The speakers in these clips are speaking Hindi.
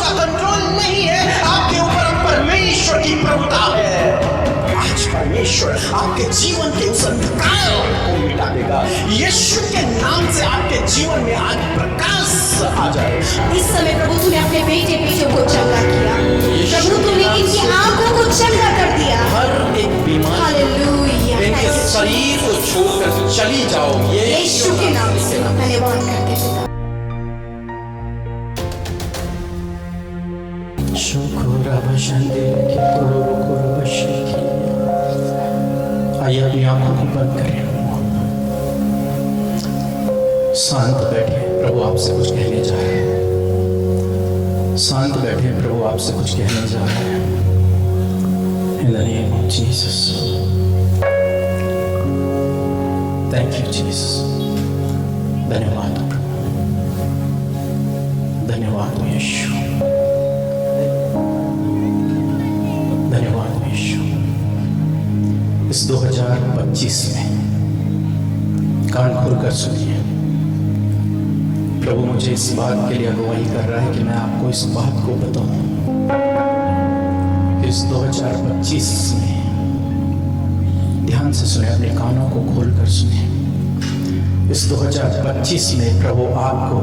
का कंट्रोल नहीं है आपके ऊपर, परमेश्वर की प्रभुता है। आज परमेश्वर आपके जीवन के उस अंधकार को मिटा देगा। यीशु के नाम से आपके जीवन में आज प्रकाश आ जाए। इस समय प्रभु तूने अपने बेटे बेटियों को चंगा किया, प्रभु तूने इनकी आंखों को चंगा कर दिया। हर एक बीमारी हालेलुया, इनके शरीर को छोड़कर चली जाओ यीशु के नाम से धन्यवाद करते हैं। आइए अपनी आंखों को बंद करें, शांत बैठे। प्रभु आपसे कुछ कहने जा रहे हैं। शांत बैठे, प्रभु आपसे कुछ कहने जा रहे हैं। In the name of Jesus. Thank you, Jesus. धन्यवाद प्रभु, धन्यवाद यीशु, धन्यवाद यीशु। इस 2025 में कान खोलकर सुनिए, प्रभु मुझे इस बात के लिए अगुवाई कर रहा है कि मैं आपको इस बात को बताऊं। इस 2025 में ध्यान से सुने, अपने कानों को खोलकर सुने। इस 2025 में प्रभु आपको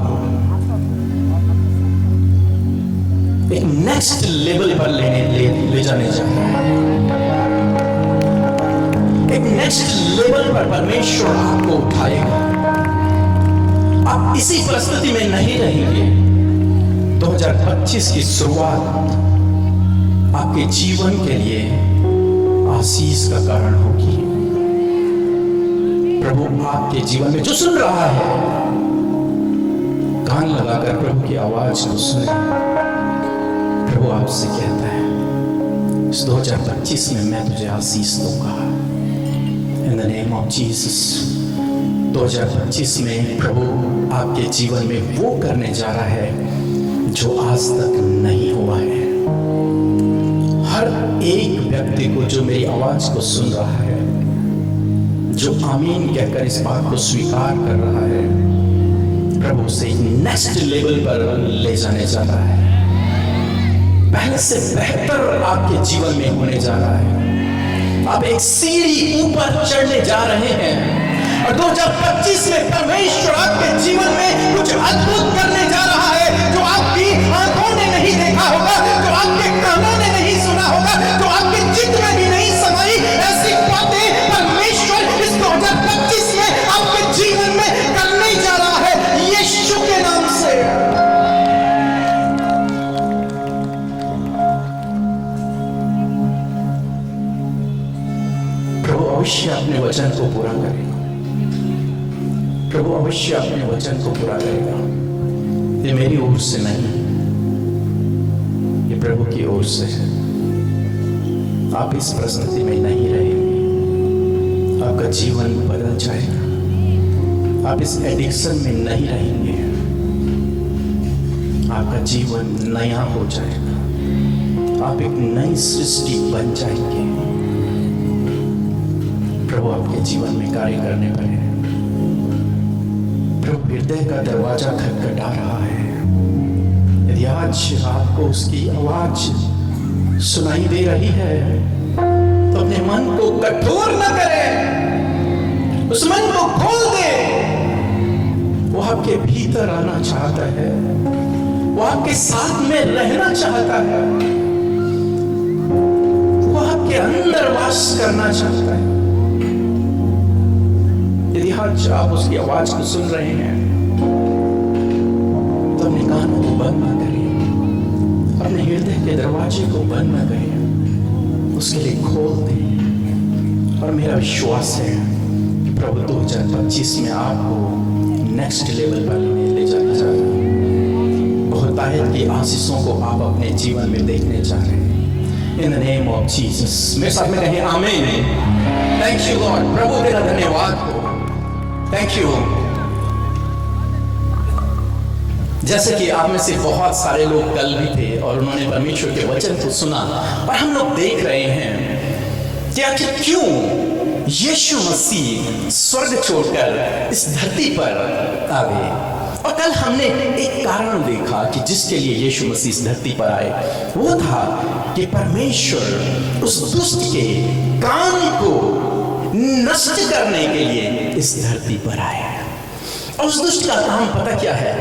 एक नेक्स्ट लेवल पर ले जाने जा रहा है। एक नेक्स्ट लेवल पर परमेश्वर आपको उठाएगा। आप इसी परिस्थिति में नहीं रहेंगे। 2025 की शुरुआत आपके जीवन के लिए आशीष का कारण होगी। प्रभु आपके जीवन में जो सुन रहा है, कान लगाकर प्रभु की आवाज को सुने। प्रभु आपसे कहता है, इस 2025 में मैं तुझे आशीष दूंगा। In the name of Jesus. 2025 में प्रभु आपके जीवन में वो करने जा रहा है जो आज तक नहीं हुआ है। हर एक व्यक्ति को जो मेरी आवाज को सुन रहा है, जो आमीन कहकर इस बात को स्वीकार कर रहा है, प्रभु से एक नेक्स्ट लेवल पर ले जाने जा रहा है। पहले से बेहतर आपके जीवन में होने जा रहा है। आप एक सीढ़ी ऊपर चढ़ने जा रहे हैं और 2025 में परमेश्वर आपके जीवन में कुछ अद्भुत करने जा रहा है, जो आपकी आंखों ने नहीं देखा होगा, जो आपके कानों ने नहीं सुना होगा, जो आपके चित्त में भी नहीं समाई। ऐसी बातें परमेश्वर इस 2025 में आपके जीवन में करने जा रहा है, यीशु के नाम से। प्रभु अवश्य अपने वचन को पूरा करेगा। प्रभु अवश्य अपने वचन को पूरा करेगा। ये मेरी ओर से नहीं, ये प्रभु की ओर से है। आप इस परिस्थिति में नहीं रहेंगे, आपका जीवन बदल जाएगा। आप इस एडिक्शन में नहीं रहेंगे, आपका जीवन नया हो जाएगा। आप एक नई सृष्टि बन जाएंगे। प्रभु आपके जीवन में कार्य करने पर है। प्रभु हृदय का दरवाजा खटखटा रहा है। यदि आज आपको उसकी आवाज सुनाई दे रही है, तो अपने मन को कठोर न करें, उस मन को खोल दे। वो आपके भीतर आना चाहता है, वो आपके साथ में रहना चाहता है, वो आपके अंदर वास करना चाहता है। यदि आज आप उसकी आवाज को सुन रहे हैं, तो अपने कानों को बंद न करिए, अपने हृदय के दरवाजे को बंद न करिए, उसके लिए खोल दें। और मेरा विश्वास है कि प्रभु 2025 में आपको नेक्स्ट लेवल पर ले जाना चाह रहे हैं। बहुतायत की आशीषों को आप अपने जीवन में देखने जा रहे हैं। In the name of Jesus, मेरे साथ में कहें आमीन। Thank you Lord, प्रभु तेरा धन्यवाद हो। Thank you। जैसे कि आप में से बहुत सारे लोग कल भी थे और उन्होंने परमेश्वर के वचन को सुना, और हम लोग देख रहे हैं कि आखिर क्यों यीशु मसीह स्वर्ग छोड़कर इस धरती पर आए। और कल हमने एक कारण देखा कि जिसके लिए यीशु मसीह इस धरती पर आए, वो था कि परमेश्वर उस दुष्ट के काम को नष्ट करने के लिए इस धरती पर आए। और उस दुष्ट का काम पता क्या है?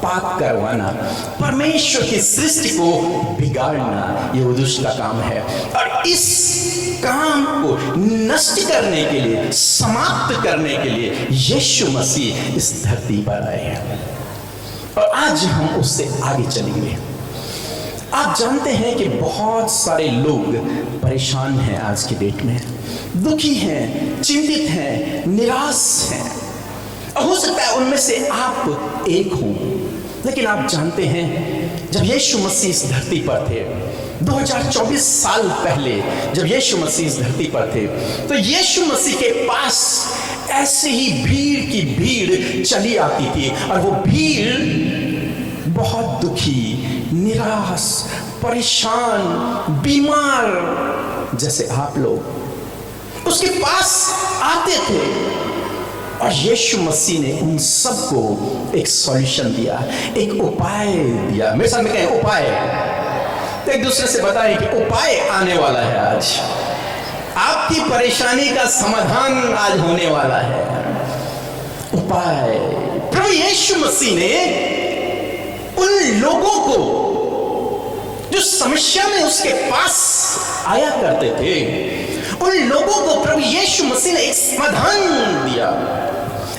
पाप करवाना, परमेश्वर की सृष्टि को बिगाड़ना, ये वो दुष्ट का काम है। और इस काम को नष्ट करने के लिए, समाप्त करने के लिए यीशु मसीह इस धरती पर आए हैं। और आज हम उससे आगे चलेंगे। आप जानते हैं कि बहुत सारे लोग परेशान हैं आज की डेट में, दुखी हैं, चिंतित हैं, निराश हैं। हो सकता है उनमें से आप एक हो। लेकिन आप जानते हैं, जब यीशु मसीह इस धरती पर थे 2024 साल पहले, जब यीशु मसीह इस धरती पर थे, तो यीशु मसीह के पास ऐसे ही भीड़ की भीड़ चली आती थी। और वो भीड़ बहुत दुखी, निराश, परेशान, बीमार जैसे आप लोग उसके पास आते थे। और यीशु मसीह ने उन सबको एक सॉल्यूशन दिया, एक उपाय दिया। मेरे साथ में कहें उपाय। तो एक दूसरे से बताएं कि उपाय आने वाला है। आज आपकी परेशानी का समाधान आज होने वाला है। उपाय प्रभु यीशु मसीह ने उन लोगों को जो समस्या में उसके पास आया करते थे, उन लोगों को प्रभु यीशु मसीह ने एक समाधान दिया,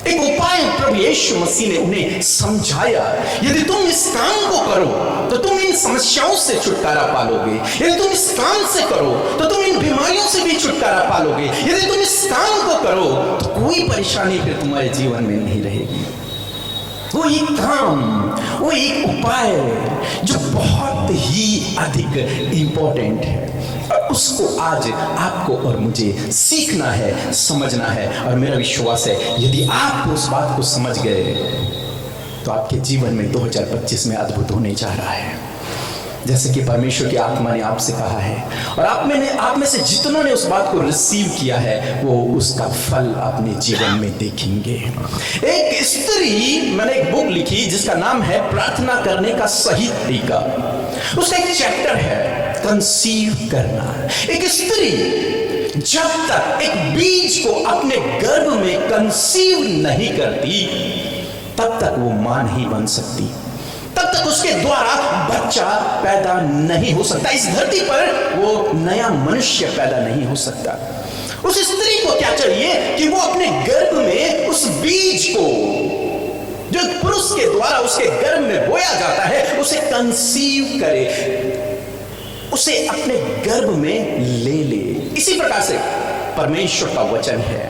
एक उपाय प्रभु यीशु मसीह ने उन्हें समझाया। यदि तुम इस काम को करो तो तुम इन समस्याओं से छुटकारा पालोगे। यदि तुम इस काम से करो तो तुम इन बीमारियों से भी छुटकारा पालोगे। यदि तुम इस काम को करो तो कोई परेशानी फिर तुम्हारे जीवन में नहीं रहेगी। वो एक काम, वो एक उपाय जो बहुत ही अधिक इंपॉर्टेंट है। और उसको आज आपको और मुझे सीखना है, समझना है। और मेरा विश्वास है, यदि आप उस बात को समझ गए तो आपके जीवन में 2025 में अद्भुत होने जा रहा है। जैसे कि परमेश्वर की आत्मा ने आपसे कहा है, और आप में से जितनों ने उस बात को रिसीव किया है, वो उसका फल अपने जीवन में देखेंगे। एक स्त्री, मैंने एक बुक लिखी जिसका नाम है प्रार्थना करने का सही तरीका। उसका एक चैप्टर है कंसीव करना। एक स्त्री जब तक एक बीज को अपने गर्भ में कंसीव नहीं करती, तब तक वो मां नहीं बन सकती, तब तक उसके द्वारा बच्चा पैदा नहीं हो सकता। इस धरती पर वो नया मनुष्य पैदा नहीं हो सकता। उस स्त्री को क्या चाहिए कि वो अपने गर्भ में उस बीज को, जो पुरुष के द्वारा उसके गर्भ में बोया जाता है, उसे कंसीव करे, उसे अपने गर्भ में ले ले। इसी प्रकार से परमेश्वर का वचन है।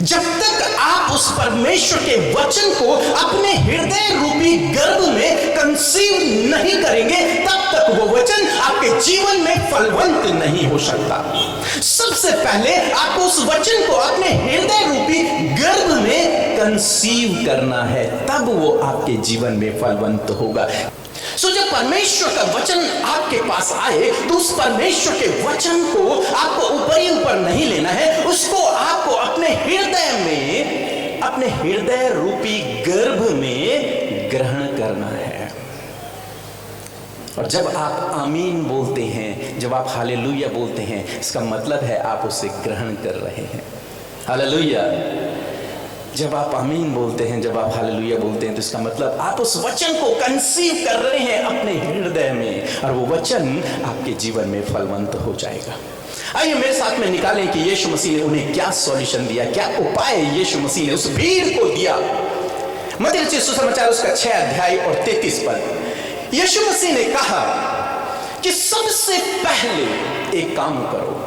जब तक आप उस परमेश्वर के वचन को अपने हृदय रूपी गर्भ में कंसीव नहीं करेंगे, तब तक वो वचन आपके जीवन में फलवंत नहीं हो सकता। सबसे पहले आपको उस वचन को अपने हृदय रूपी गर्भ में कंसीव करना है, तब वो आपके जीवन में फलवंत होगा। जब परमेश्वर का वचन आपके पास आए तो उस परमेश्वर के वचन को आपको ऊपर ही ऊपर नहीं लेना है, उसको आपको अपने हृदय में, अपने हृदय रूपी गर्भ में ग्रहण करना है। और जब आप आमीन बोलते हैं, जब आप हालेलुया बोलते हैं, इसका मतलब है आप उसे ग्रहण कर रहे हैं। हालेलुया। जब आप आमीन बोलते हैं, जब आप हालेलुया बोलते हैं, तो इसका मतलब आप उस वचन को कंसीव कर रहे हैं अपने हृदय में, और वो वचन आपके जीवन में फलवंत हो जाएगा। आइए मेरे साथ में निकालें कि यीशु मसीह ने उन्हें क्या सॉल्यूशन दिया, क्या उपाय यीशु मसीह ने उस भीड़ को दिया। मत्ती रचित सुसमाचार उसका 6 अध्याय और 33 पद। यीशु मसीह ने कहा कि सबसे पहले एक काम करो,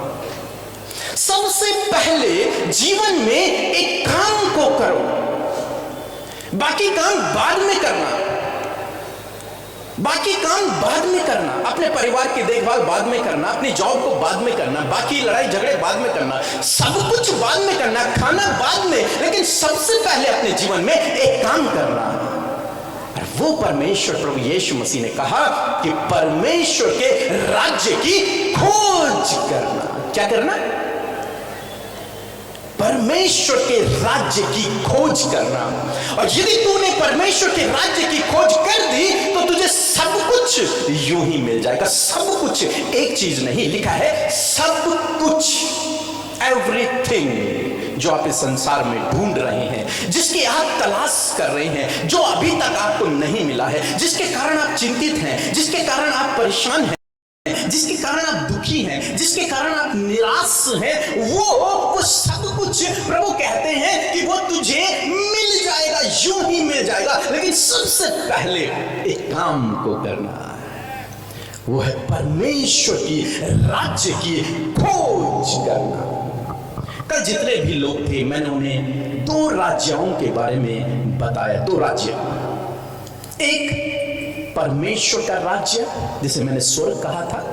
सबसे पहले जीवन में एक काम को करो, बाकी काम बाद में करना, बाकी काम बाद में करना, अपने परिवार की देखभाल बाद में करना, अपनी जॉब को बाद में करना, बाकी लड़ाई झगड़े बाद में करना, सब कुछ बाद में करना, खाना बाद में, लेकिन सबसे पहले अपने जीवन में एक काम करना। और वो परमेश्वर प्रभु यीशु मसीह ने कहा कि परमेश्वर के राज्य की खोज करना। क्या करना? परमेश्वर के राज्य की खोज करना। और यदि तूने परमेश्वर के राज्य की खोज कर दी तो तुझे सब कुछ यूं ही मिल जाएगा। सब कुछ, एक चीज नहीं, लिखा है सब कुछ, एवरीथिंग जो आप इस संसार में ढूंढ रहे हैं, जिसकी आप तलाश कर रहे हैं, जो अभी तक आपको नहीं मिला है, जिसके कारण आप चिंतित हैं, जिसके कारण आप परेशान हैं, जिसके कारण आप दुखी हैं, जिसके कारण आप निराश हैं, वो सब कुछ प्रभु कहते हैं कि वो तुझे मिल जाएगा, यूं ही मिल जाएगा। लेकिन सबसे पहले एक काम को करना है, वो है परमेश्वर की राज्य की खोज करना। कल जितने भी लोग थे मैंने उन्हें दो राज्यों के बारे में बताया। दो राज्य, एक परमेश्वर का राज्य जिसे मैंने स्वर्ग कहा था,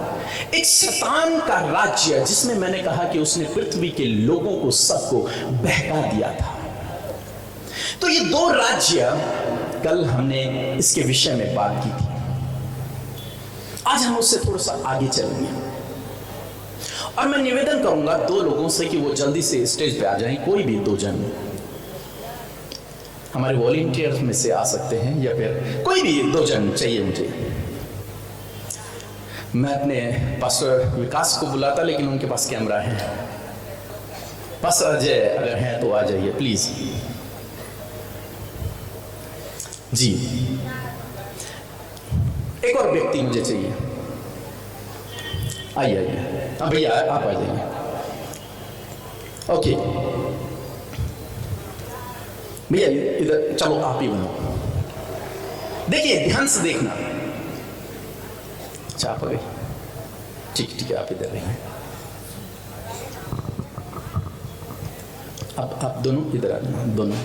एक शैतान का राज्य जिसमें मैंने कहा कि उसने पृथ्वी के लोगों को सबको बहका दिया था। तो ये दो राज्य कल हमने इसके विषय में बात की थी। आज हम उससे थोड़ा सा आगे चलेंगे और मैं निवेदन करूंगा दो लोगों से कि वो जल्दी से स्टेज पे आ जाएं। कोई भी दो जन हमारे वॉलंटियर्स में से आ सकते हैं या फिर कोई भी दो जन चाहिए मुझे। मैं अपने पास्टर विकास को बुलाता लेकिन उनके पास कैमरा है। पास्टर अजय अगर हैं तो आ जाइए प्लीज। जी, एक और व्यक्ति मुझे चाहिए। आइए आइए, हाँ भैया आप आ जाइए। ओके भैया इधर चलो, आप ही बनो। देखिए ध्यान से देखना। अच्छा आप आ गए, ठीक ठीक है, आप इधर रहिए। आप दोनों इधर आ जाइए, दोनों।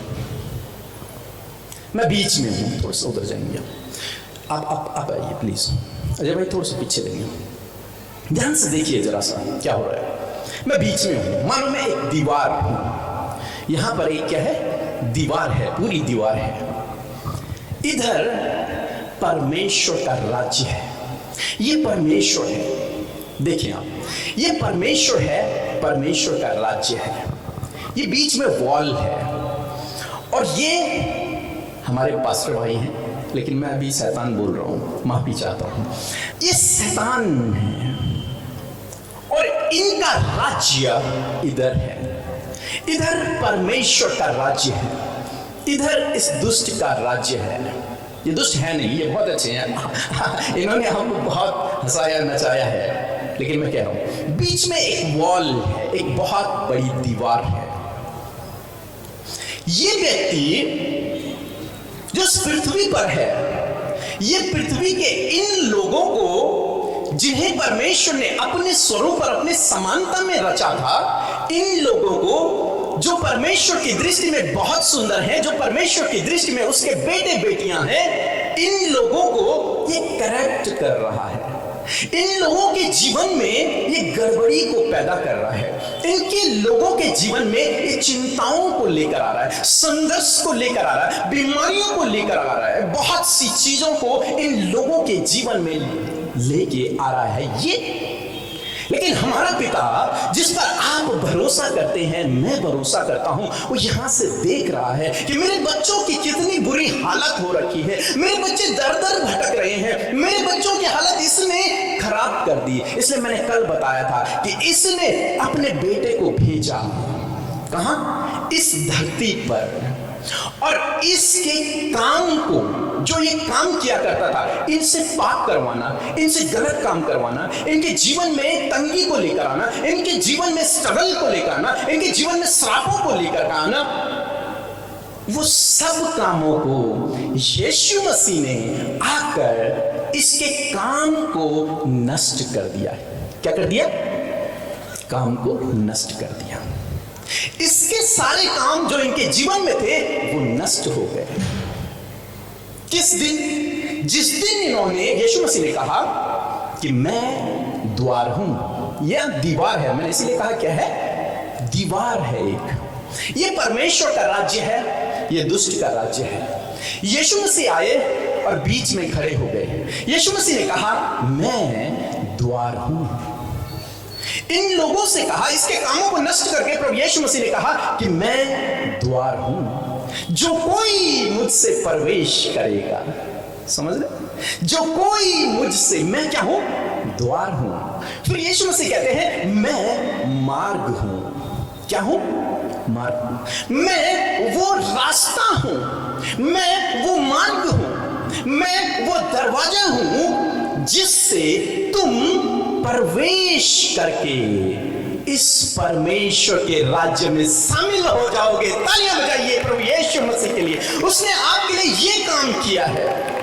मैं बीच में हूँ, थोड़ा सा उधर जाएंगे। आप आइए प्लीज। अजय भाई थोड़ा सा पीछे रहिए, ध्यान से देखिए जरा सा क्या हो रहा है। मैं बीच में हूं, मानो मैं एक दीवार हूं। यहां पर एक क्या है, दीवार है, पूरी दीवार है। इधर परमेश्वर का राज्य है, ये परमेश्वर है। देखिए आप, ये परमेश्वर है, परमेश्वर का राज्य है। ये बीच में वॉल है और ये हमारे पास्टर भाई हैं, लेकिन मैं अभी शैतान बोल रहा हूं, माफी चाहता हूं। ये शैतान है और इनका राज्य इधर है। इधर परमेश्वर का राज्य है, इधर इस दुष्ट का राज्य है। ये दुष्ट है नहीं, ये बहुत अच्छे हैं। इन्होंने हमको बहुत हंसाया नचाया है, लेकिन मैं कह रहा हूं बीच में एक वॉल है, एक बहुत बड़ी दीवार है। ये व्यक्ति जो इस पृथ्वी पर है, ये पृथ्वी के इन लोगों को जिन्हें परमेश्वर ने अपने स्वरूप और अपने समानता में रचा था, इन लोगों को जो परमेश्वर की दृष्टि में बहुत सुंदर हैं, जो परमेश्वर की दृष्टि में उसके बेटे बेटियां हैं, इन लोगों को ये करप्ट कर रहा है। इन लोगों के जीवन में ये गड़बड़ी को पैदा कर रहा है। इनके लोगों के जीवन में ये चिंताओं को लेकर आ रहा है, संघर्ष को लेकर आ रहा है, बीमारियों को लेकर आ रहा है, बहुत सी चीजों को इन लोगों के जीवन में लेके आ रहा है ये। लेकिन हमारा पिता जिस पर आप भरोसा करते हैं, मैं भरोसा करता हूं, वो यहां से देख रहा है कि मेरे बच्चों की कितनी बुरी हालत हो रखी है। मेरे बच्चे दर दर भटक रहे हैं, मेरे बच्चों की हालत इसने खराब कर दी। इसलिए मैंने कल बताया था कि इसने अपने बेटे को भेजा कहां, इस धरती पर, और इसके काम को, जो ये काम किया करता था, इनसे पाप करवाना, इनसे गलत काम करवाना, इनके जीवन में तंगी को लेकर आना, इनके जीवन में स्ट्रगल को लेकर आना, इनके जीवन में श्रापों को लेकर आना, वो सब कामों को यीशु मसीह ने आकर इसके काम को नष्ट कर दिया। क्या कर दिया? काम को नष्ट कर दिया। इसके सारे काम जो इनके जीवन में थे वो नष्ट हो गए। किस दिन? जिस दिन इन्होंने, यीशु मसीह ने कहा कि मैं द्वार हूं। यह दीवार है, मैंने इसीलिए कहा क्या है, दीवार है एक। ये परमेश्वर का राज्य है, ये दुष्ट का राज्य है। यीशु मसीह आए और बीच में खड़े हो गए। यीशु मसीह ने कहा मैं द्वार हूं। इन लोगों से कहा, इसके कामों को नष्ट करके प्रभु यीशु मसीह ने कहा कि मैं द्वार हूं, जो कोई मुझसे प्रवेश करेगा। समझ रहे? जो कोई मुझसे, मैं क्या हूं? द्वार हूं। फिर यीशु मसीह कहते हैं मैं मार्ग हूं। क्या हूं? मार्ग हूं। मैं वो रास्ता हूं, मैं वो मार्ग हूं, मैं वो दरवाजा हूं जिससे तुम प्रवेश करके इस परमेश्वर के राज्य में शामिल हो जाओगे। तालियां बजाइए प्रभु यीशु मसीह के लिए। उसने आपके लिए ये काम किया है।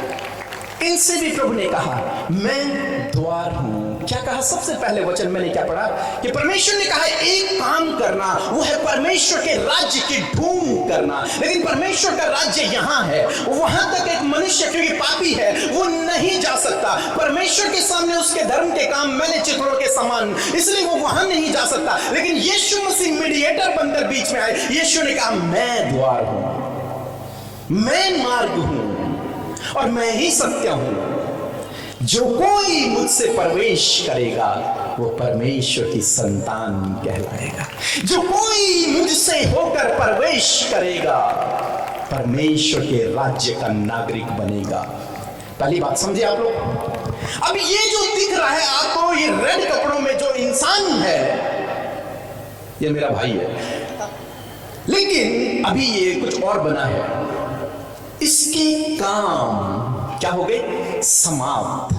इनसे भी प्रभु ने कहा मैं द्वार हूं। क्या कहा? सबसे पहले वचन मैंने क्या पढ़ा कि परमेश्वर ने कहा एक काम करना, वो है परमेश्वर के राज्य की ढूंढ करना। लेकिन परमेश्वर का राज्य यहां है, वहां तक एक मनुष्य क्योंकि पापी है वो नहीं जा सकता। परमेश्वर के सामने उसके धर्म के काम मैंने चित्रों के समान, इसलिए वो वहां नहीं जा सकता। लेकिन यीशु मसीह मीडिएटर बनकर बीच में आए। यीशु ने कहा मैं द्वार हूं, मैं मार्ग हूं और मैं ही सत्य हूं। जो कोई मुझसे प्रवेश करेगा वो परमेश्वर की संतान कहलाएगा। जो कोई मुझसे होकर प्रवेश करेगा परमेश्वर के राज्य का नागरिक बनेगा। पहली बात समझे आप लोग? अब ये जो दिख रहा है आपको, ये रेड कपड़ों में जो इंसान है ये मेरा भाई है, लेकिन अभी ये कुछ और बना है। इसके काम क्या हो गए? समाप्त।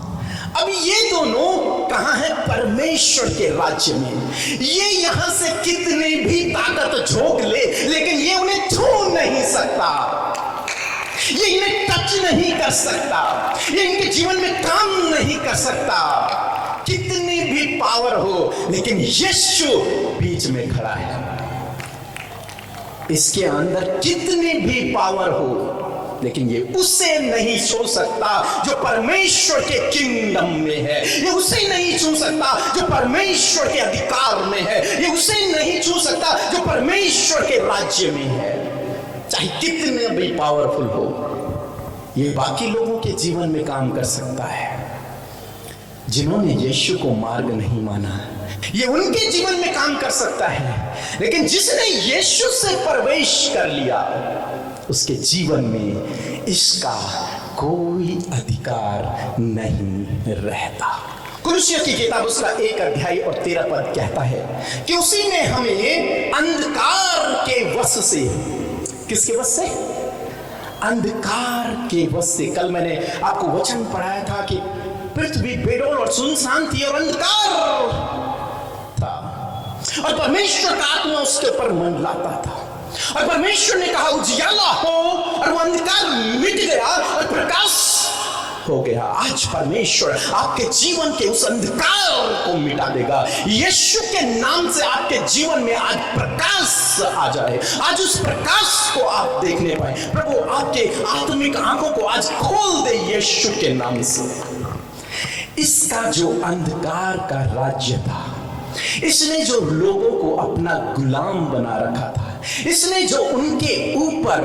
अब ये दोनों कहां है? परमेश्वर के राज्य में। ये यहां से कितने भी ताकत झोंक ले, लेकिन ये उन्हें छू नहीं सकता, ये इन्हें टच नहीं कर सकता, ये इनके जीवन में काम नहीं कर सकता। कितनी भी पावर हो, लेकिन यीशु बीच में खड़ा है। इसके अंदर कितनी भी पावर हो, लेकिन ये उसे नहीं छू सकता जो परमेश्वर के किंगडम में है। ये उसे नहीं छू सकता जो परमेश्वर के अधिकार में है। ये उसे नहीं छू सकता जो परमेश्वर के राज्य में है। चाहे कितने भी पावरफुल हो, ये बाकी लोगों के जीवन में काम कर सकता है। जिन्होंने यीशु को मार्ग नहीं माना, ये उनके जीवन में काम कर सकता है। लेकिन जिसने यीशु से प्रवेश कर लिया, उसके जीवन में इसका कोई अधिकार नहीं रहता। कुलुस्सियों की किताब उसका 1 अध्याय और 13 पद कहता है कि उसी ने हमें अंधकार के वश से, किसके वश से? अंधकार के वश से। कल मैंने आपको वचन पढ़ाया था कि पृथ्वी बेडोल और सुनसान थी और अंधकार था, और परमेश्वर का आत्मा उसके ऊपर मंडलाता था। और परमेश्वर ने कहा उजियाला हो, और वो अंधकार मिट गया और प्रकाश हो गया। आज परमेश्वर आपके जीवन के उस अंधकार को मिटा देगा। यीशु के नाम से आपके जीवन में आज प्रकाश आ जाए। आज उस प्रकाश को आप देखने पाए। प्रभु आपके आत्मिक आंखों को आज खोल दे यीशु के नाम से। इसका जो अंधकार का राज्य था, इसने जो लोगों को अपना गुलाम बना रखा था, इसने जो उनके ऊपर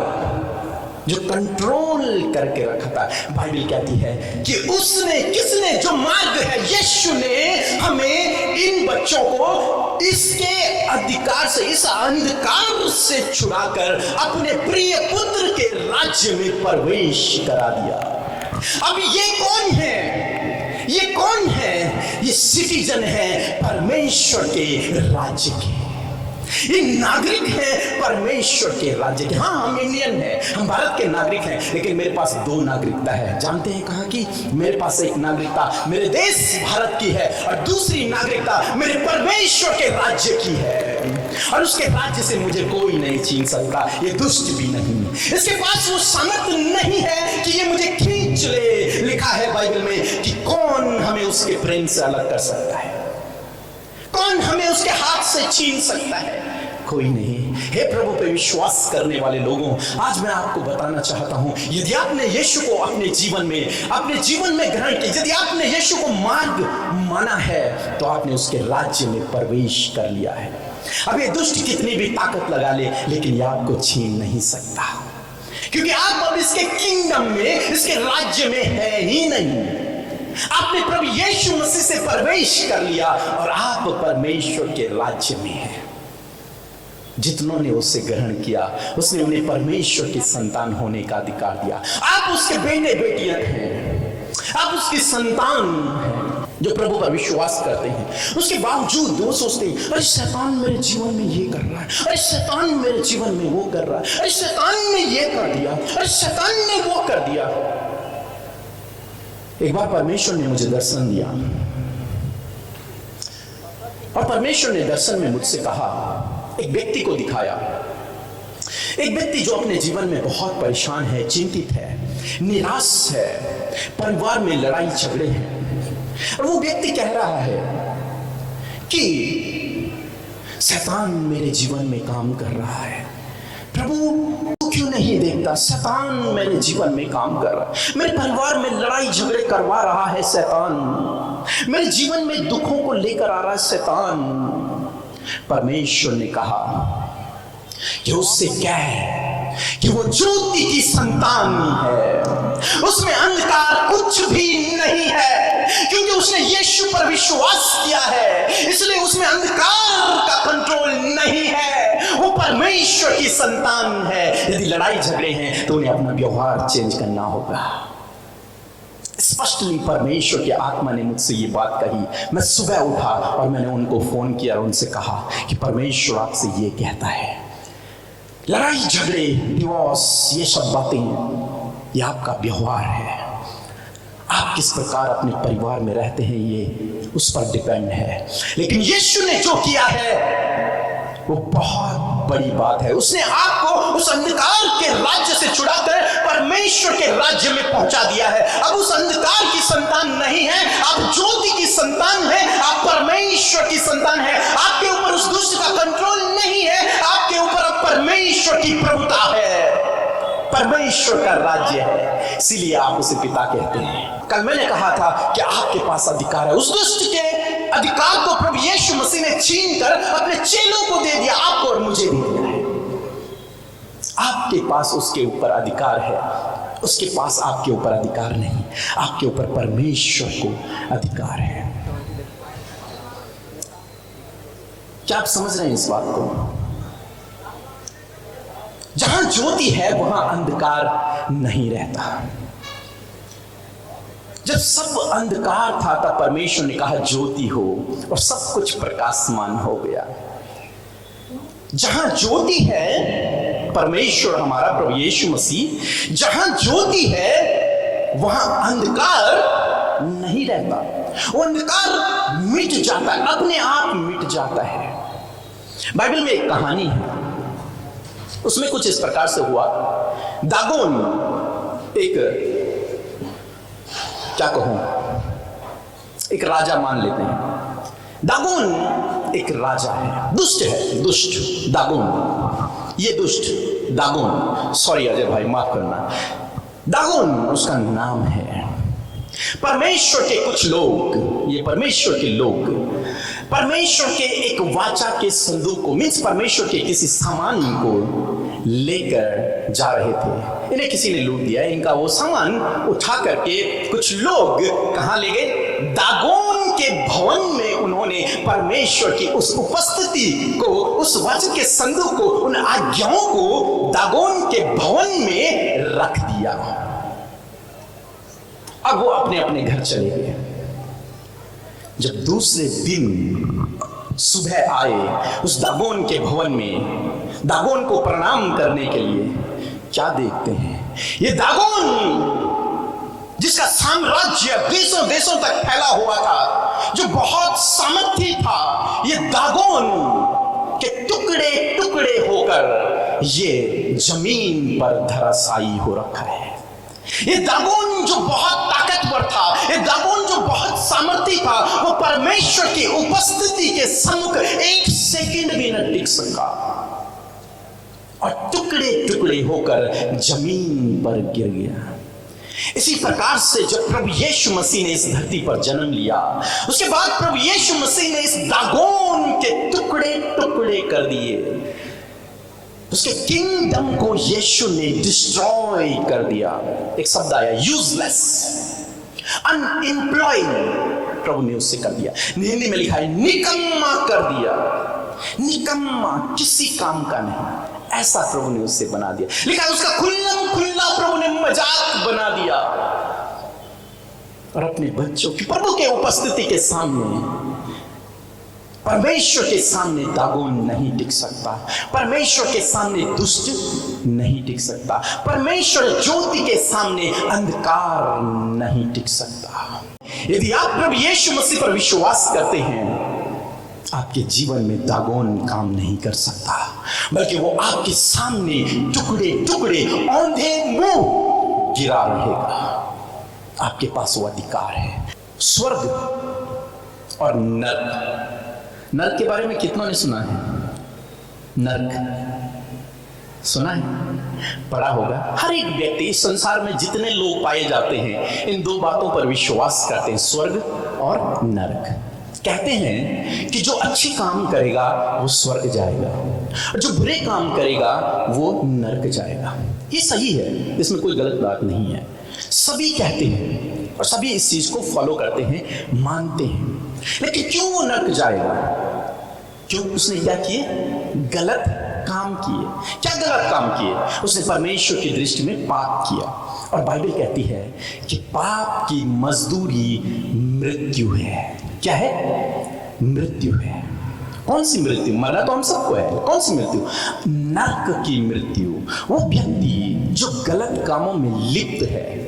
जो कंट्रोल करके रखा था, बाइबल कहती है कि उसने, किसने? जो मार्ग है, यीशु ने हमें इन बच्चों को इसके अधिकार से, इस अंधकार से छुड़ाकर अपने प्रिय पुत्र के राज्य में प्रवेश करा दिया। अब ये कौन है? ये कौन है? ये सिटीजन है परमेश्वर के राज्य के। ये नागरिक है परमेश्वर के राज्य के। हाँ, हम इंडियन हैं, हम भारत के नागरिक हैं, लेकिन मेरे पास 2 नागरिकता है। जानते हैं कहाँ की? मेरे पास एक नागरिकता मेरे देश भारत की है, और दूसरी नागरिकता मेरे परमेश्वर के राज्य की है। और उसके राज्य से मुझे कोई नहीं छीन सकता। ये दुष्ट भी नहीं, इसके पास वो सामर्थ्य नहीं है कि ये मुझे खींच ले। लिखा है बाइबल में कि कौन हमें उसके प्रेम से अलग कर सकता है? कौन हमें उसके हाथ से छीन सकता है? कोई नहीं। हे प्रभु पे विश्वास करने वाले लोगों, आज मैं आपको बताना चाहता हूं, यदि आपने यीशु को अपने जीवन में ग्रहण किया, यदि आपने यीशु को मार्ग माना है, तो आपने उसके राज्य में प्रवेश कर लिया है। अब ये दुष्ट कितनी भी ताकत लगा ले, लेकिन ये आपको छीन नहीं सकता, क्योंकि आप अब इसके किंगडम में, इसके राज्य में है ही नहीं। आपने प्रभु यीशु मसीह से प्रवेश कर लिया और आप परमेश्वर के राज्य में हैं। जितनों ने उसे ग्रहण किया उसने उन्हें परमेश्वर की संतान होने का अधिकार दिया। आप उसके बेटे बेटियां हैं, आप उसकी संतान हैं जो प्रभु पर विश्वास करते हैं। उसके बावजूद वो सोचते हैं अरे शैतान मेरे जीवन में ये कर रहा है, अरे शैतान मेरे जीवन में वो कर रहा है, अरे शैतान ने ये कर दिया, अरे शैतान ने वो कर दिया। एक बार परमेश्वर ने मुझे दर्शन दिया और परमेश्वर ने दर्शन में मुझसे कहा, एक व्यक्ति को दिखाया, एक व्यक्ति जो अपने जीवन में बहुत परेशान है, चिंतित है, निराश है, परिवार में लड़ाई झगड़े हैं और वो व्यक्ति कह रहा है कि शैतान मेरे जीवन में काम कर रहा है। प्रभु तू क्यों नहीं देखता, शैतान मेरे जीवन में काम कर रहा है, मेरे परिवार में लड़ाई झगड़े करवा रहा है शैतान, मेरे जीवन में दुखों को लेकर आ रहा है शैतान। परमेश्वर ने कहा कि उससे क्या है कि वो ज्योति की संतान है, उसमें अंधकार कुछ भी नहीं है, क्योंकि उसने यीशु पर विश्वास किया है, इसलिए उसमें अंधकार का कंट्रोल नहीं है। वो परमेश्वर की संतान है। यदि लड़ाई झगड़े हैं तो उन्हें अपना व्यवहार चेंज करना होगा। स्पष्टली परमेश्वर की आत्मा ने मुझसे ये बात कही। मैं सुबह उठा और मैंने उनको फोन किया और उनसे कहा कि परमेश्वर आपसे ये कहता है, लड़ाई झगड़े, डिवोर्स, ये सब बातें ये आपका व्यवहार है। आप किस प्रकार अपने परिवार में रहते हैं ये उस पर डिपेंड है। लेकिन यीशु ने जो किया है वो बहुत बड़ी बात है। उसने आपको उस अंधकार के राज्य से छुड़ाकर परमेश्वर के राज्य में पहुंचा दिया है। अब उस अंधकार की संतान नहीं है, आप ज्योति की संतान है, आप परमेश्वर की संतान है। आपके ऊपर उस दुष्ट का कंट्रोल नहीं है, आपके ऊपर अब परमेश्वर की प्रभुता है, परमेश्वर का राज्य है। इसीलिए आप उसे पिता कहते हैं। कल मैंने कहा था कि आपके पास अधिकार है। उस दुष्ट के अधिकार को प्रभु यीशु मसीह ने छीनकर अपने चेलों को दे दिया, आपको और मुझे दे दिया है। आपके पास उसके ऊपर अधिकार है, उसके पास आपके ऊपर अधिकार नहीं, आपके ऊपर परमेश्वर को अधिकार है। क्या आप समझ रहे हैं इस बात को? जहां ज्योति है वहां अंधकार नहीं रहता। जब सब अंधकार था तब परमेश्वर ने कहा ज्योति हो और सब कुछ प्रकाशमान हो गया। जहां ज्योति है परमेश्वर हमारा प्रभु यीशु मसीह, जहां ज्योति है वहां अंधकार नहीं रहता। वो अंधकार मिट जाता है, अपने आप मिट जाता है। बाइबल में एक कहानी है, उसमें कुछ इस प्रकार से हुआ। दागोन एक, क्या कहूं, एक राजा मान लेते हैं। दागोन एक राजा है, दुष्ट है, दुष्ट दागोन, ये दुष्ट दागोन, सॉरी अजय भाई माफ करना, दागोन उसका नाम है। परमेश्वर के कुछ लोग, ये परमेश्वर के लोग परमेश्वर के एक वाचा के संदूक को, मीन्स परमेश्वर के किसी सामान को लेकर जा रहे थे। इन्हें किसी ने लूट दिया। इनका वो सामान उठा करके कुछ लोग कहां ले गए? दागोन के भवन में। उन्होंने परमेश्वर की उस उपस्थिति को, उस वचन के संदूक को, उन आज्ञाओं को दागोन के भवन में रख दिया। अब वो अपने अपने घर चले गए। जब दूसरे दिन सुबह आए उस दागोन के भवन में दागोन को प्रणाम करने के लिए, क्या देखते हैं? ये दागोन जिसका साम्राज्य देशों देशों तक फैला हुआ था, जो बहुत सामर्थ्य था, ये दागोन के टुकड़े टुकड़े होकर ये जमीन पर धराशायी हो रखा है। ये दागोन जो बहुत ताकतवर था, ये दागोन जो बहुत सामर्थ्य था, वो परमेश्वर की उपस्थिति के सम्मुख एक सेकंड भी न टिक सका और टुकड़े टुकड़े होकर जमीन पर गिर गया। इसी प्रकार से जब प्रभु यीशु मसीह ने इस धरती पर जन्म लिया, उसके बाद प्रभु यीशु मसीह ने इस दागोन के टुकड़े टुकड़े कर दिए। उसके किंगडम को यीशु ने डिस्ट्रॉय कर दिया। एक शब्द आया, यूजलेस। अनएम्प्लॉयड प्रभु ने उससे कर दिया। हिंदी में लिखा है निकम्मा कर दिया। निकम्मा, किसी काम का नहीं, ऐसा प्रभु ने उससे बना दिया। लिखा है उसका खुल्लम खुल्ला प्रभु ने मजाक बना दिया। और अपने बच्चों की प्रभु के उपस्थिति के सामने, परमेश्वर के सामने दागोन नहीं टिक सकता, परमेश्वर के सामने दुष्ट नहीं टिक सकता, परमेश्वर ज्योति के सामने अंधकार नहीं टिक सकता। यदि आप प्रभु यीशु मसीह पर विश्वास करते हैं, आपके जीवन में दागोन काम नहीं कर सकता, बल्कि वो आपके सामने टुकड़े टुकड़े औंधे मुंह गिरा रहेगा। आपके पास वो अधिकार है। स्वर्ग और नरक, नरक के बारे में कितनों ने सुना है? नरक सुना है, पढ़ा होगा। हर एक व्यक्ति इस संसार में जितने लोग पाए जाते हैं, इन दो बातों पर विश्वास करते हैं, स्वर्ग और नरक। कहते हैं कि जो अच्छे काम करेगा वो स्वर्ग जाएगा, और जो बुरे काम करेगा वो नरक जाएगा। ये सही है, इसमें कोई गलत बात नहीं है। सभी कहते हैं और सभी इस चीज को फॉलो करते हैं, मानते हैं। लेकिन क्यों वो नरक जाएगा? क्यों? उसने क्या किए? गलत काम किए। क्या गलत काम किए? उसने परमेश्वर की दृष्टि में पाप किया। और बाइबल कहती है कि पाप की मजदूरी मृत्यु है। क्या है? मृत्यु है। कौन सी मृत्यु? मरना तो हम सबको है। कौन सी मृत्यु? नरक की मृत्यु। वो व्यक्ति जो गलत कामों में लिप्त है,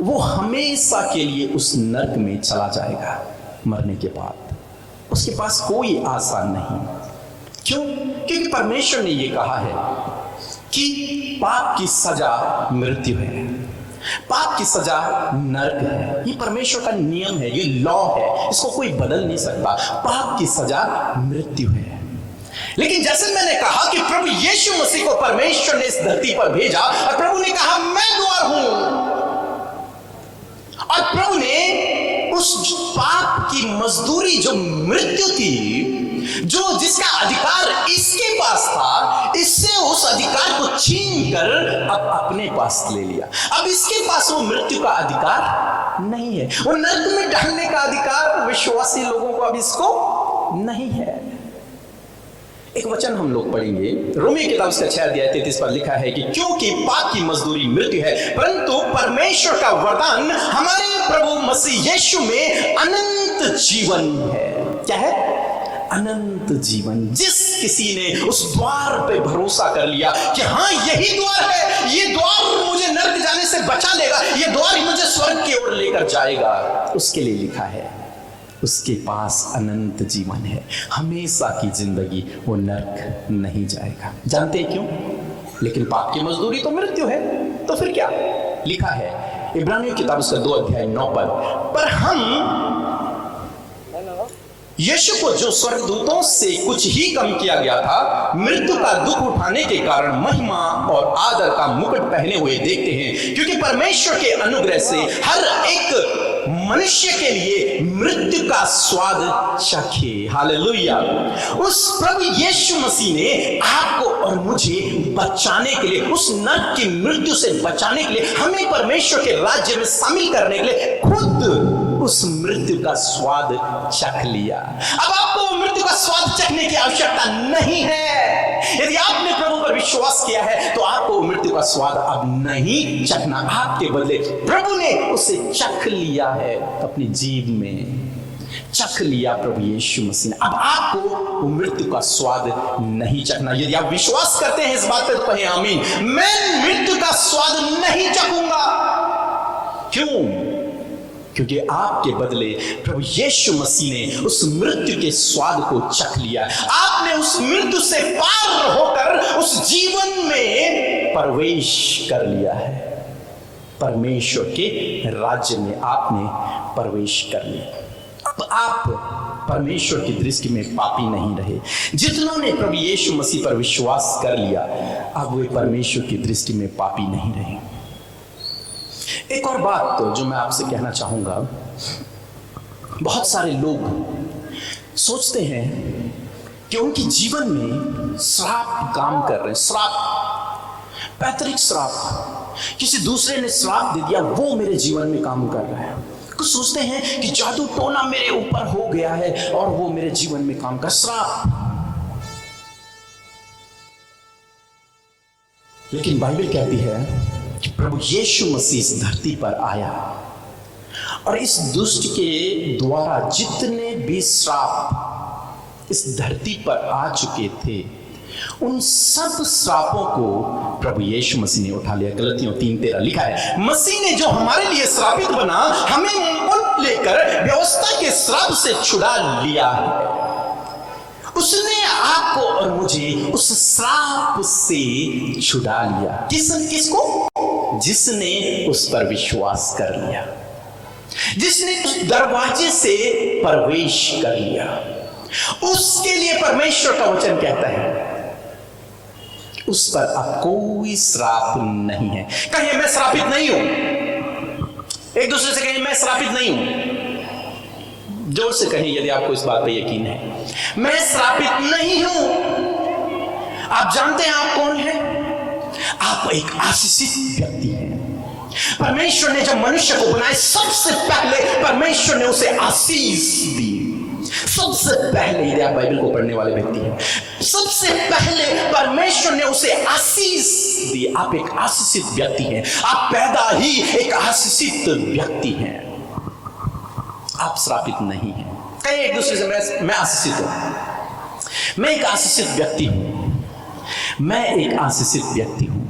वो हमेशा के लिए उस नरक में चला जाएगा। मरने के बाद उसके पास कोई आशा नहीं। क्यों? क्योंकि परमेश्वर ने ये कहा है कि पाप की सजा मृत्यु है, पाप की सजा नरक है। ये परमेश्वर का नियम है, ये लॉ है, इसको कोई बदल नहीं सकता। पाप की सजा मृत्यु है। लेकिन जैसे मैंने कहा कि प्रभु यीशु मसीह को परमेश्वर ने इस धरती पर भेजा, और प्रभु ने कहा मैं द्वार हूं, और प्रभु ने उस पाप की मजदूरी जो मृत्यु थी, जो जिसका अधिकार इसके पास था, इससे उस अधिकार को छीन कर अब अपने पास ले लिया। अब इसके पास वो मृत्यु का अधिकार नहीं है, वो नरक में डालने का अधिकार विश्वासी लोगों को अब इसको नहीं है। एक वचन हम लोग पढ़ेंगे, रोमी किताब उसका 6 अध्याय 33 पर लिखा है कि क्योंकि पाप की मजदूरी मृत्यु है, परंतु परमेश्वर का वरदान हमारे प्रभु मसीह यीशु में अनंत जीवन है। क्या है? अनंत जीवन। जिस किसी ने उस द्वार पे भरोसा कर लिया कि हाँ यही द्वार है, ये द्वार मुझे नरक जाने से बचा लेगा, ये द्वार मुझे स्वर्ग की ओर लेकर जाएगा, उसके लिए लिखा है उसके पास अनंत जीवन है, हमेशा की जिंदगी, वो नरक नहीं जाएगा। जानते हैं क्यों? लेकिन पाप की मजदूरी तो मृत्यु है। तो फिर क्या लिखा है? इब्रानियों किताब उसका 2 अध्याय 9 पर हम यीशु को जो स्वर्गदूतों से कुछ ही कम किया गया था, मृत्यु का दुख उठाने के कारण महिमा और आदर का मुकुट पहने हुए देखते हैं, क्योंकि परमेश्वर के अनुग्रह से हर एक मनुष्य के लिए मृत्यु का स्वाद चखे। हालेलुया। उस प्रभु यीशु मसीह ने आपको और मुझे बचाने के लिए, उस नरक की मृत्यु से बचाने के लिए, हमें परमेश्वर के राज्य में शामिल करने के लिए खुद उस मृत्यु का स्वाद चख लिया। अब आपको मृत्यु का स्वाद चखने की आवश्यकता नहीं है। यदि आपने प्रभु पर विश्वास किया है तो आपको मृत्यु का स्वाद अब नहीं चखना। आपके बदले प्रभु ने उसे चख लिया है, अपनी जीभ में चख लिया प्रभु यीशु मसीह ने। अब आपको वो मृत्यु का स्वाद नहीं चखना। यदि आप विश्वास करते हैं इस बात पर तो कहें आमीन। मैं मृत्यु का स्वाद नहीं चखूंगा। क्यों? क्योंकि आपके बदले प्रभु यीशु मसीह ने उस मृत्यु के स्वाद को चख लिया। आपने उस मृत्यु से पार होकर उस जीवन में प्रवेश कर लिया है। परमेश्वर के राज्य में आपने प्रवेश कर लिया। अब आप परमेश्वर की दृष्टि में पापी नहीं रहे। जितनों ने प्रभु यीशु मसीह पर विश्वास कर लिया, अब वे परमेश्वर की दृष्टि में पापी नहीं रहे। एक और बात तो जो मैं आपसे कहना चाहूंगा, बहुत सारे लोग सोचते हैं कि उनके जीवन में श्राप काम कर रहे हैं। श्राप, पैतृक श्राप, किसी दूसरे ने श्राप दे दिया, वो मेरे जीवन में काम कर रहा है। कुछ सोचते हैं कि जादू टोना मेरे ऊपर हो गया है और वो मेरे जीवन में काम कर श्राप। लेकिन बाइबल कहती है कि प्रभु यीशु मसीह इस धरती पर आया और इस दुष्ट के द्वारा जितने भी श्राप इस धरती पर आ चुके थे, उन सब श्रापों को प्रभु यीशु मसीह ने उठा लिया। गलतियों 3:13 लिखा है, मसीह ने जो हमारे लिए श्रापित बना, हमें मुक्त लेकर व्यवस्था के श्राप से छुड़ा लिया है। उसने आपको और मुझे उस श्राप से छुड़ा लिया। किसको? जिसने उस पर विश्वास कर लिया, जिसने उस दरवाजे से प्रवेश कर लिया, उसके लिए परमेश्वर का वचन कहता है उस पर अब कोई श्राप नहीं है। कहिए मैं श्रापित नहीं हूं। एक दूसरे से कहिए मैं श्रापित नहीं हूं। जोर से कहिए यदि आपको इस बात पर यकीन है। मैं श्रापित नहीं हूं। आप जानते हैं आप कौन हैं? आप एक आशीषित व्यक्ति हैं। परमेश्वर ने जब मनुष्य को बनाया, सबसे पहले परमेश्वर ने उसे आशीष दी। सबसे पहले, यदि आप बाइबल को पढ़ने वाले व्यक्ति हैं, सबसे पहले परमेश्वर ने उसे आशीष दी। आप एक आशीषित व्यक्ति हैं। आप पैदा ही एक आशीषित व्यक्ति हैं। आप श्रापित नहीं हैं। कहिए एक दूसरे से मैं आशीषित हूं। मैं एक आशीषित व्यक्ति हूं। मैं एक आशीषित व्यक्ति हूं।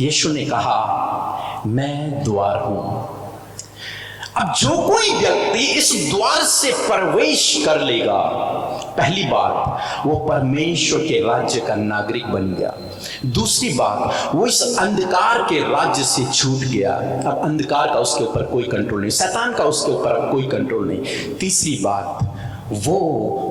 यीशु ने कहा मैं द्वार हूं। अब जो कोई व्यक्ति इस द्वार से प्रवेश कर लेगा, पहली बात वो परमेश्वर के राज्य का नागरिक बन गया। दूसरी बात वो इस अंधकार के राज्य से छूट गया। अब अंधकार का उसके ऊपर कोई कंट्रोल नहीं, शैतान का उसके ऊपर कोई कंट्रोल नहीं। तीसरी बात वो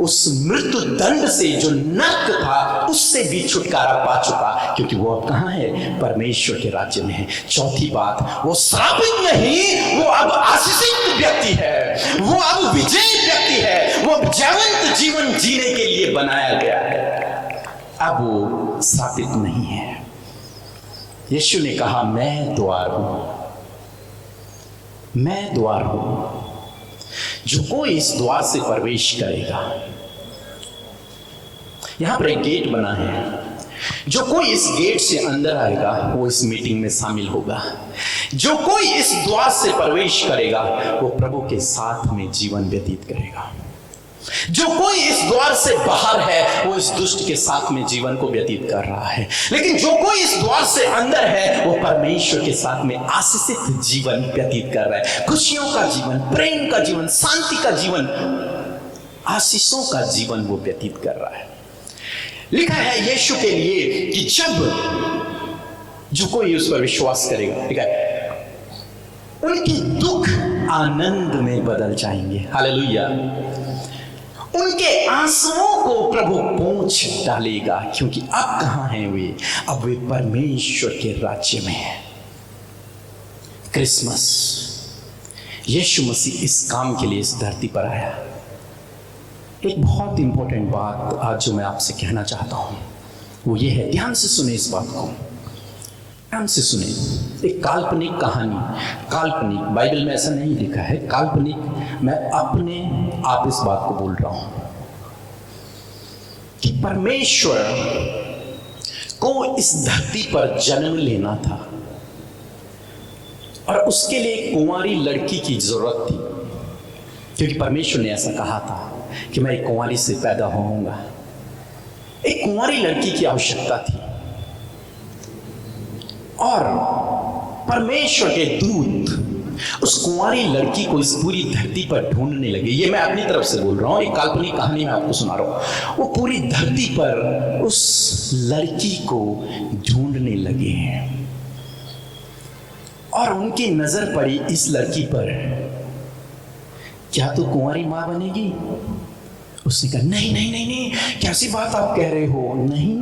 उस मृत्यु दंड से जो नरक था उससे भी छुटकारा पा चुका, क्योंकि वो अब कहां है? परमेश्वर के राज्य में है। चौथी बात वो श्रापित नहीं, वो अब आशीषित व्यक्ति है। वो अब विजयी व्यक्ति है। वो अब जीवंत जीवन जीने के लिए बनाया गया है। अब वो श्रापित नहीं है। यीशु ने कहा मैं द्वार हूं। मैं द्वार हूं। जो कोई इस द्वार से प्रवेश करेगा, यहां पर एक गेट बना है, जो कोई इस गेट से अंदर आएगा वो इस मीटिंग में शामिल होगा। जो कोई इस द्वार से प्रवेश करेगा वो प्रभु के साथ में जीवन व्यतीत करेगा। जो कोई इस द्वार से बाहर है वो इस दुष्ट के साथ में जीवन को व्यतीत कर रहा है। लेकिन जो कोई इस द्वार से अंदर है वो परमेश्वर के साथ में आशीषित जीवन व्यतीत कर रहा है। खुशियों का जीवन, प्रेम का जीवन, शांति का जीवन, आशीषों का जीवन वो व्यतीत कर रहा है। लिखा है यीशु के लिए कि जब जो कोई उस पर विश्वास करेगा, लिखा है उनके दुख आनंद में बदल जाएंगे। हालेलुया। उनके आंसुओं को प्रभु पोंछ डालेगा, क्योंकि अब कहां हैं वे? अब वे परमेश्वर के राज्य में हैं। क्रिसमस, यीशु मसीह इस काम के लिए इस धरती पर आया। एक बहुत इंपॉर्टेंट बात आज जो मैं आपसे कहना चाहता हूं वो ये है, ध्यान से सुने इस बात को, ध्यान से सुने। एक काल्पनिक कहानी, काल्पनिक, बाइबल में ऐसा नहीं लिखा है, काल्पनिक, मैं अपने आप इस बात को बोल रहा हूं कि परमेश्वर को इस धरती पर जन्म लेना था और उसके लिए एक कुंवारी लड़की की जरूरत थी, क्योंकि परमेश्वर ने ऐसा कहा था कि मैं एक कुंवारी से पैदा होऊंगा। एक कुंवारी लड़की की आवश्यकता थी और परमेश्वर के दूत उस कुंवारी लड़की को इस पूरी धरती पर ढूंढने लगे। ये मैं अपनी तरफ से बोल रहा हूं, एक काल्पनिक कहानी मैं आपको सुना रहा हूं। वो पूरी धरती पर उस लड़की को ढूंढने लगे हैं और उनकी नजर पड़ी इस लड़की पर। क्या तू कुंवारी मां बनेगी? उसने कहा नहीं नहीं नहीं नहीं, कैसी बात आप कह रहे हो? नहीं,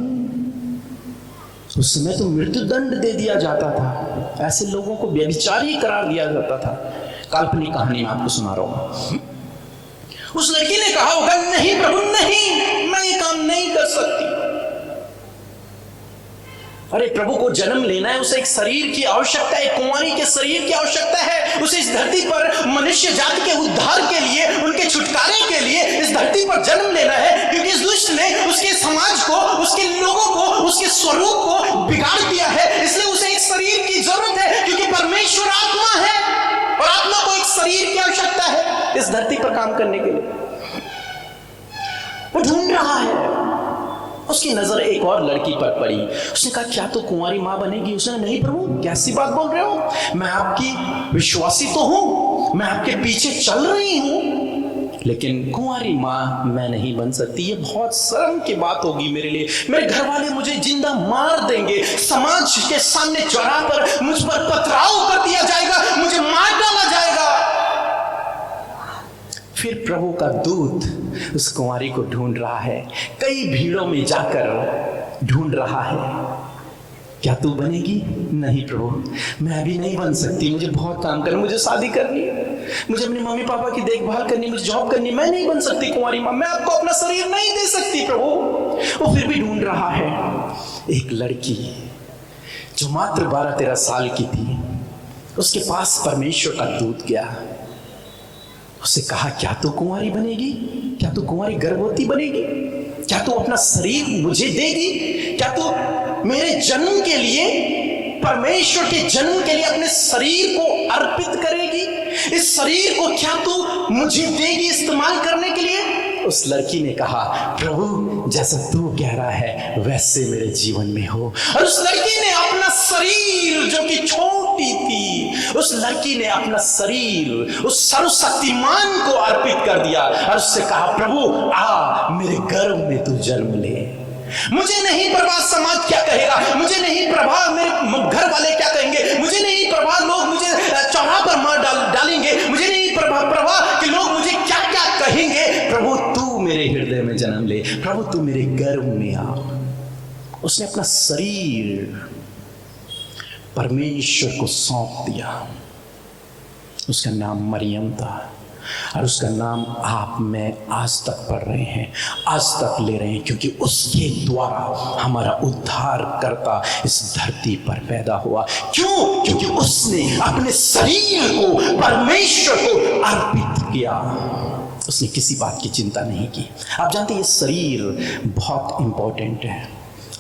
उस समय तो मृत्यु दंड दे दिया जाता था, ऐसे लोगों को व्यभिचारी करार दिया जाता था। काल्पनिक कहानी में आपको सुना रहा हूं। उस लड़की ने कहा होगा नहीं प्रभु नहीं, मैं ये काम नहीं कर सकती। अरे प्रभु को जन्म लेना है, उसे एक शरीर की आवश्यकता है, कुंवारी के शरीर की आवश्यकता है। उसे इस धरती पर मनुष्य जाति के उद्धार के लिए, उनके छुटकारे के लिए इस धरती पर जन्म लेना है, क्योंकि इस दुष्ट ने उसके समाज को, उसके लोगों को, उसके स्वरूप को बिगाड़ दिया है। इसलिए उसे एक शरीर की जरूरत है, क्योंकि परमेश्वर आत्मा है और आत्मा को एक शरीर की आवश्यकता है इस धरती पर काम करने के लिए। वो ढूंढ रहा है। उसकी नजर एक और लड़की पर पड़ी। उसने कहा, क्या तो कुंवारी मां बनेगी? उसने कहा, नहीं प्रभु, कैसी बात बोल रहे हो? मैं आपकी विश्वासी तो हूं, मैं आपके पीछे चल रही हूं, लेकिन कुंवारी मां मैं नहीं बन सकती। ये बहुत शर्म की बात होगी मेरे लिए। मेरे घर वाले मुझे जिंदा मार देंगे, समाज के सामने चौराहे पर मुझ पर पथराव कर दिया जाएगा, मुझे मार डाला जाएगा। फिर प्रभु का दूत उस कुंवारी को ढूंढ रहा है, कई भीड़ों में जाकर ढूंढ रहा है। क्या तू बनेगी? नहीं प्रभु, मैं अभी नहीं बन सकती, मुझे बहुत काम करना, मुझे शादी करनी है, मुझे अपने मम्मी पापा की देखभाल करनी, मुझे जॉब करनी, मैं नहीं बन सकती कुंवारी मां, मैं आपको अपना शरीर नहीं दे सकती प्रभु। वो फिर भी ढूंढ रहा है। एक लड़की जो मात्र 12-13 साल की थी, उसके पास परमेश्वर का दूत गया। उससे कहा, क्या तू कुंवारी बनेगी? क्या तू कुंवारी गर्भवती बनेगी? क्या तू अपना शरीर मुझे देगी? क्या तू मेरे जन्म के लिए, परमेश्वर के जन्म के लिए अपने शरीर को अर्पित करेगी? इस शरीर को क्या तू मुझे देगी इस्तेमाल करने के लिए? उस लड़की ने कहा, प्रभु जैसा तू कह रहा है वैसे मेरे जीवन में हो। और उस लड़की ने अपना शरीर, जो कि छोटी थी, उस लड़की ने अपना शरीर उस सर्वशक्तिमान को अर्पित कर दिया और उससे कहा, प्रभु आ मेरे गर्भ में तू जन्म ले। मुझे नहीं परवाह समाज क्या कहेगा, मुझे नहीं परवाह मेरे घर वाले क्या कहेंगे, मुझे नहीं परवाह लोग मुझे चौराहे पर मार डालेंगे, मुझे नहीं परवाह कि लोग मुझे क्या क्या कहेंगे। प्रभु तू मेरे हृदय में जन्म ले, प्रभु तू मेरे गर्भ में आ। उसने अपना शरीर परमेश्वर को सौंप दिया। उसका नाम मरियम था और उसका नाम आप में आज तक पढ़ रहे हैं, आज तक ले रहे हैं, क्योंकि उसके द्वारा हमारा उद्धार करता इस धरती पर पैदा हुआ। क्यों? क्योंकि उसने अपने शरीर को परमेश्वर को अर्पित किया। उसने किसी बात की चिंता नहीं की। आप जानते हैं ये शरीर बहुत इंपॉर्टेंट है।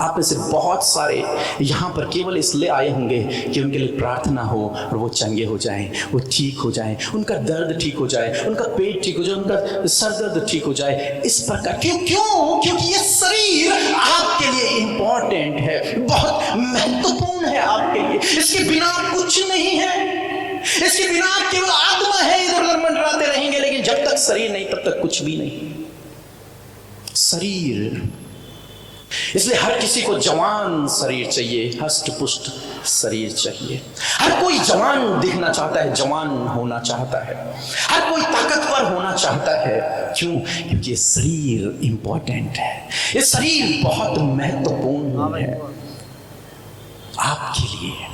आप में से बहुत सारे यहाँ पर केवल इसलिए आए होंगे कि उनके लिए प्रार्थना हो और वो चंगे हो जाएं, वो ठीक हो जाएं, उनका दर्द ठीक हो जाए, उनका पेट ठीक हो जाए, उनका सर दर्द ठीक हो जाए, इस प्रकार। क्यों? क्योंकि ये शरीर आपके लिए इंपॉर्टेंट है, बहुत महत्वपूर्ण है आपके लिए। इसके बिना कुछ नहीं है, इसके बिना आप केवल आत्मा है, इधर उधर मंडराते रहेंगे, लेकिन जब तक शरीर नहीं तब तक कुछ भी नहीं। शरीर, इसलिए हर किसी को जवान शरीर चाहिए, हष्ट पुष्ट शरीर चाहिए। हर कोई जवान दिखना चाहता है, जवान होना चाहता है, हर कोई ताकतवर होना चाहता है। क्यों? क्योंकि ये शरीर इंपॉर्टेंट है, ये शरीर बहुत महत्वपूर्ण है आपके लिए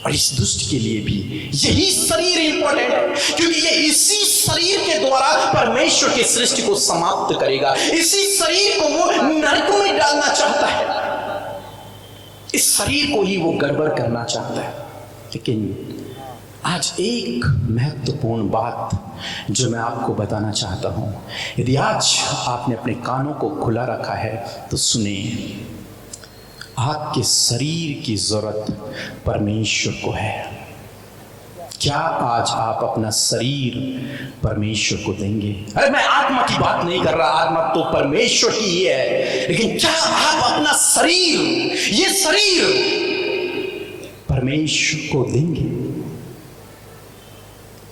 और इस दुष्ट के लिए भी। यही शरीर इंपॉर्टेंट है, क्योंकि ये इसी शरीर के द्वारा परमेश्वर की सृष्टि को समाप्त करेगा। इसी शरीर को वो नरक में डालना चाहता है, इस शरीर को ही वो गड़बड़ करना चाहता है। लेकिन आज एक महत्वपूर्ण बात जो मैं आपको बताना चाहता हूं, यदि आज आपने अपने कानों को खुला रखा है तो सुनिए। आपके शरीर की जरूरत परमेश्वर को है। क्या आज आप अपना शरीर परमेश्वर को देंगे? अरे मैं आत्मा की बात नहीं कर रहा, आत्मा तो परमेश्वर की ही है, लेकिन क्या आप अपना शरीर, ये शरीर परमेश्वर को देंगे?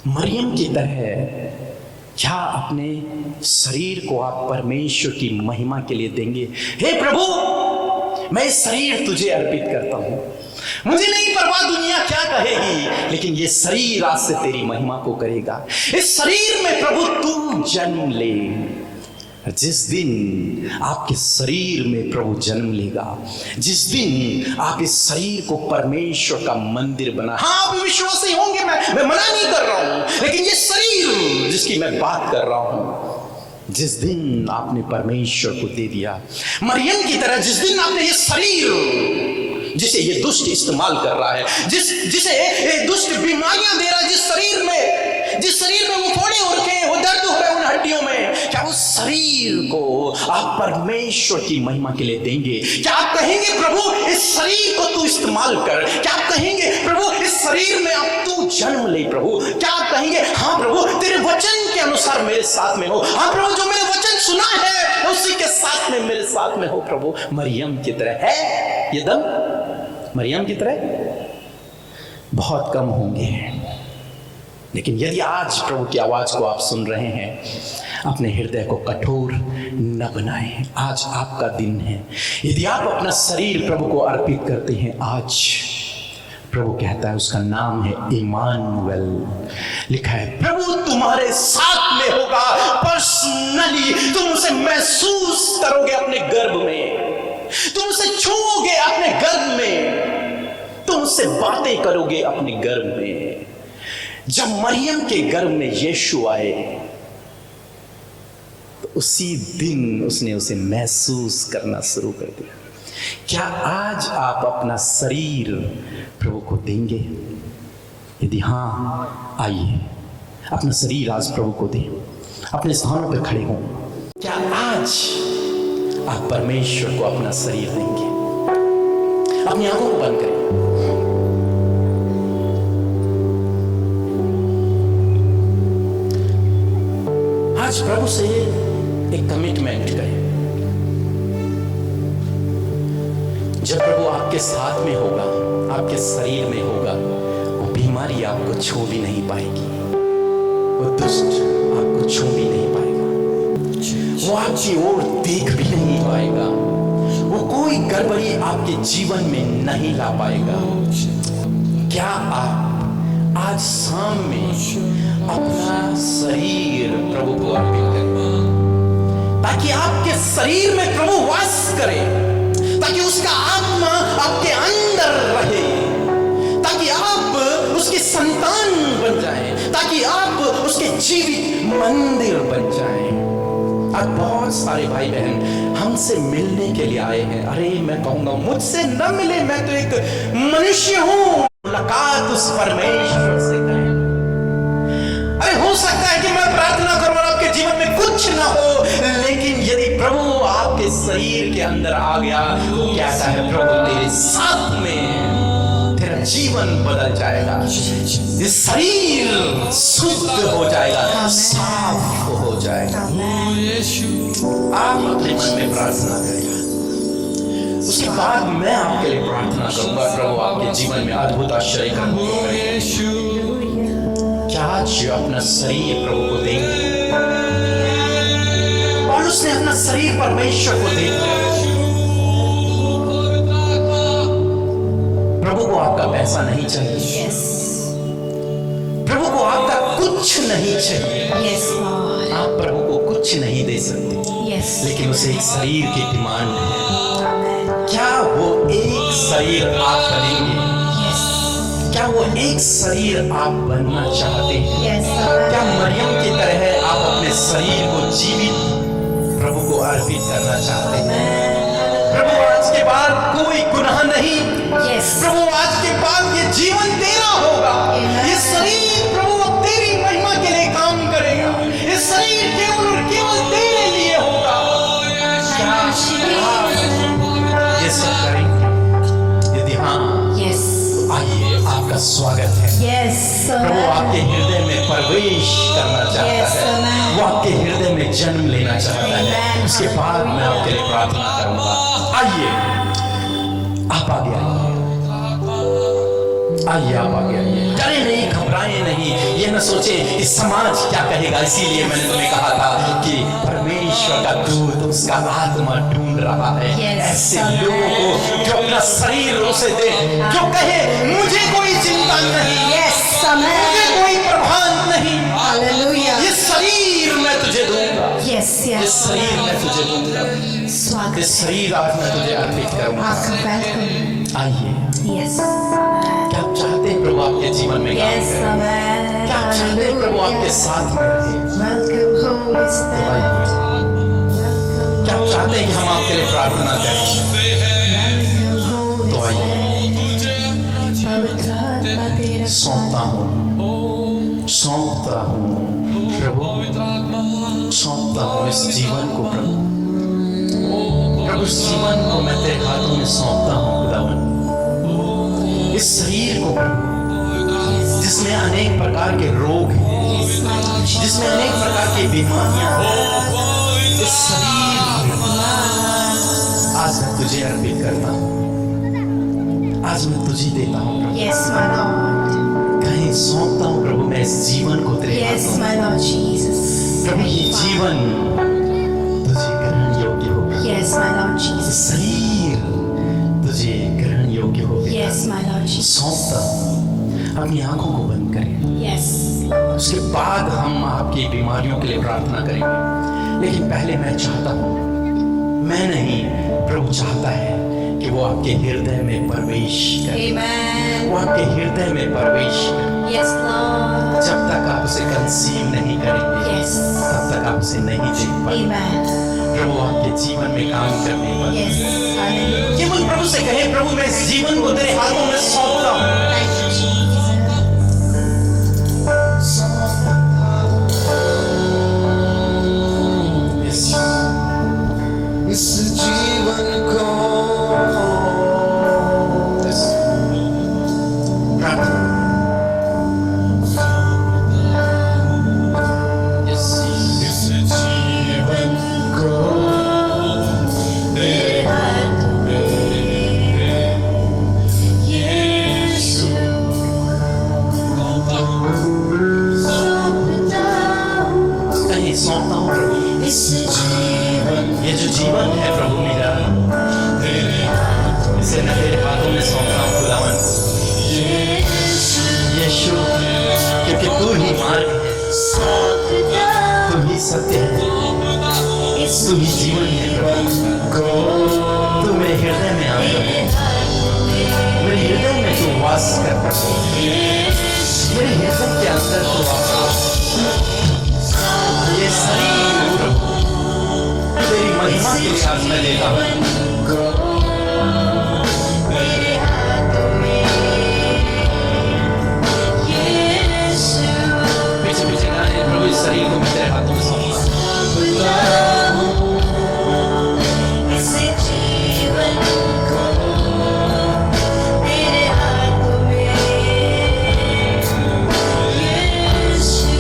मरियम की तरह क्या अपने शरीर को आप परमेश्वर की महिमा के लिए देंगे? हे प्रभु, मैं इस शरीर तुझे अर्पित करता हूं, मुझे नहीं परवाह दुनिया क्या कहेगी, लेकिन ये शरीर आज से तेरी महिमा को करेगा। इस शरीर में प्रभु तू जन्म ले। जिस दिन आपके शरीर में प्रभु जन्म लेगा, जिस दिन आप इस शरीर को परमेश्वर का मंदिर बना, हाँ आप विश्वासी होंगे, मैं मना नहीं कर रहा हूं, लेकिन ये शरीर जिसकी मैं बात कर रहा हूं, जिस दिन आपने परमेश्वर को दे दिया, मरियम की तरह जिस दिन आपने ये शरीर जिसे ये दुष्ट इस्तेमाल कर रहा है, जिसे ये दुष्ट बीमारियां दे रहा है, जिस शरीर में वो फोड़े हो रखे हैं, वो दर्द हो रहा है उन हड्डियों में, क्या उस शरीर को आप परमेश्वर की महिमा के लिए देंगे? क्या आप कहेंगे प्रभु इस शरीर को तू इस्तेमाल कर? क्या आप कहेंगे प्रभु इस शरीर में अब तू जन्म ले? प्रभु क्या आप कहेंगे हाँ प्रभु तेरे वचन के अनुसार मेरे साथ में हो, हाँ प्रभु जो मैंने वचन सुना है उसी के साथ में मेरे साथ में हो? प्रभु मरियम की तरह है ये दम? मरियम की तरह बहुत कम होंगे, लेकिन यदि आज प्रभु की आवाज को आप सुन रहे हैं, अपने हृदय को कठोर न बनाएं। आज आपका दिन है। यदि आप अपना शरीर प्रभु को अर्पित करते हैं, आज प्रभु कहता है उसका नाम है इमानुएल। लिखा है प्रभु तुम्हारे साथ में होगा, पर्सनली तुम उसे महसूस करोगे अपने गर्भ में, तुम उसे छूओगे अपने गर्भ में, तुम उससे बातें करोगे अपने गर्भ में। जब मरियम के गर्भ में यीशु आए तो उसी दिन उसने उसे महसूस करना शुरू कर दिया। क्या आज आप अपना शरीर प्रभु को देंगे? यदि हाँ, आइए अपना शरीर आज प्रभु को दें, अपने स्थानों पर खड़े हों। क्या आज आप परमेश्वर को अपना शरीर देंगे? अपनी आंखों को बंद करें। आज प्रभु से एक कमिटमेंट करें। जब प्रभु आपके साथ में होगा, आपके शरीर में होगा, वो बीमारी आपको छू भी नहीं पाएगी, वो दुष्ट आपको छू भी नहीं पाएगा, वो आपकी ओर देख भी नहीं पाएगा, वो कोई गड़बड़ी आपके जीवन में नहीं ला पाएगा। क्या आप आज शाम में अपना शरीर प्रभु को अर्पित करें, ताकि आपके शरीर में प्रभु वास करे, ताकि उसका आत्मा आपके अंदर रहे, ताकि आप उसकी संतान बन जाएं, ताकि आप उसके जीवित मंदिर बन जाएं। आज बहुत सारे भाई बहन हमसे मिलने के लिए आए हैं। अरे मैं कहूंगा मुझसे न मिले, मैं तो एक मनुष्य हूं, मुलाकात उस परमेश्वर से करें। अरे हो सकता है कि मैं प्रार्थना करूं और आपके जीवन में कुछ ना हो, लेकिन यदि प्रभु आपके शरीर के अंदर आ गया तो कहता है प्रभु तेरे साथ में तेरा जीवन बदल जाएगा, ये शरीर शुद्ध हो जाएगा, साफ हो जाएगा। आप अपने मन में प्रार्थना करें, उसके बाद मैं आपके लिए प्रार्थना करूंगा। प्रभु आपके जीवन में अद्भुत आश्चर्य करें। क्या आज अपना शरीर प्रभु को देंगे? और उसने अपना शरीर परमेश्वर को दे दिया। प्रभु को आपका पैसा नहीं चाहिए, प्रभु को आपका कुछ नहीं चाहिए, आप प्रभु को कुछ नहीं दे सकते, लेकिन उसे एक शरीर की डिमांड है। क्या वो एक शरीर आप बनेंगे? क्या वो एक शरीर आप बनना चाहते हैं? क्या मरियम की तरह आप अपने शरीर को जीवित प्रभु को अर्पित करना चाहते हैं? प्रभु आज के बाद कोई गुनाह नहीं, प्रभु आज के बाद ये जीवन तेरा होगा, ये शरीर प्रभु अब तेरी महिमा के लिए काम करेगा, ये शरीर केवल और केवल तेरे लिए होगा। क्या ये सब करेंगे? यदि हाँ, आइए, आपका स्वागत है। प्रभु आपके हृदय में प्रवेश करना चाहता है, वो आपके हृदय में जन्म लेना चाहता है। उसके बाद मैं आपके लिए प्रार्थना करूंगा। आइए, आप आगे आइए, आप आगे आइए। डरे नहीं, घबराए नहीं, ये न सोचे कि समाज क्या कहेगा। इसीलिए मैंने तुम्हें कहा था कि परमेश्वर का दूत उसका आत्मा ढूंढ रहा है ऐसे लोगों को जो अपना शरीर उसे दे, जो कहे मुझे कोई चिंता नहीं, मुझे कोई प्रभाव नहीं, ये शरीर मैं तुझे दूंगा, ये शरीर मैं तुझे दूंगा, ये शरीर आज मैं तुझे अर्पित करूंगा। आइए, क्या आप चाहते हैं प्रभु आपके जीवन में काम करे? क्या आप चाहते हैं प्रभु आपके साथ में रहे? चाहते हैं कि हम आपके लिए प्रार्थना करें। तो आइए, सौंपता हूँ प्रभु, सौंपता हूँ इस जीवन को प्रभु। प्रभु इस जीवन को मैं तेरे हाथों में सौंपता हूँ खुदावन। इस शरीर को प्रभु, जिसमें अनेक प्रकार के रोग हैं, जिसमें अनेक प्रकार की बीमारियां हैं, इस शरीर को आज मैं तुझे अर्पित करता हूँ। आज मैं तुझे देता हूँ प्रभु। Yes, my Lord. कहीं सौंपता हूँ प्रभु मैं इस जीवन को तेरे Yes, हाथों में। my Lord Jesus. प्रभु ये जीवन तुझे ग्रहण योग्य हो। Yes, my Lord Jesus. शरीर तुझे ग्रहण योग्य हो। Yes, my Lord Jesus. सौंपता हूँ। अपनी आंखों को बंद करें। Yes. उसके बाद हम आपकी बीमारियों के लिए प्रार्थना करेंगे। लेकिन पहले मैं चाहता हूँ, मैं नहीं, प्रभु चाहता है कि वो आपके हृदय में प्रवेश करे। Amen. वो आपके हृदय में प्रवेश करे। Yes, Lord. जब तक आप उसे कंसीव नहीं करेंगे, Yes. तब तक आप उसे नहीं देख पाएंगे। Amen. प्रभु आपके जीवन में काम करने वाले। Yes. Hallelujah. केवल प्रभु से कहे, प्रभु मैं इस जीवन को तेरे हाथों में सौंपता हूँ। Thank you, Jesus. Yes. इस जीवन को Yes. प्रार्थना। Yes. इस जीवन को तेरे हाथों में यीशु सौंपता हूँ। कहीं सौंपता हूँ प्रभु। इस जीवन ये जो जीवन है प्रभु मेरा, इसे मैं तेरे हाथों में सौंपता हूँ खुदावन। यीशु, क्योंकि तू ही मार्ग है, सौंपता तू ही सत्य है, इस तू ही जीवन है प्रभु। तू मेरे हृदय में आ प्रभु, मेरे हृदय में तू वास कर प्रभु, मेरे हृदय के अंदर तू आ। ये शरीर प्रभु तेरी महिमा के लिए आज मैं देता हूँ। तेरे हाथों में यीशु पीछे पीछे गाने, प्रभु इस शरीर को मैं तेरे हाथों में सौंपता हूँ। इस जीवन को तेरे हाथों में यीशु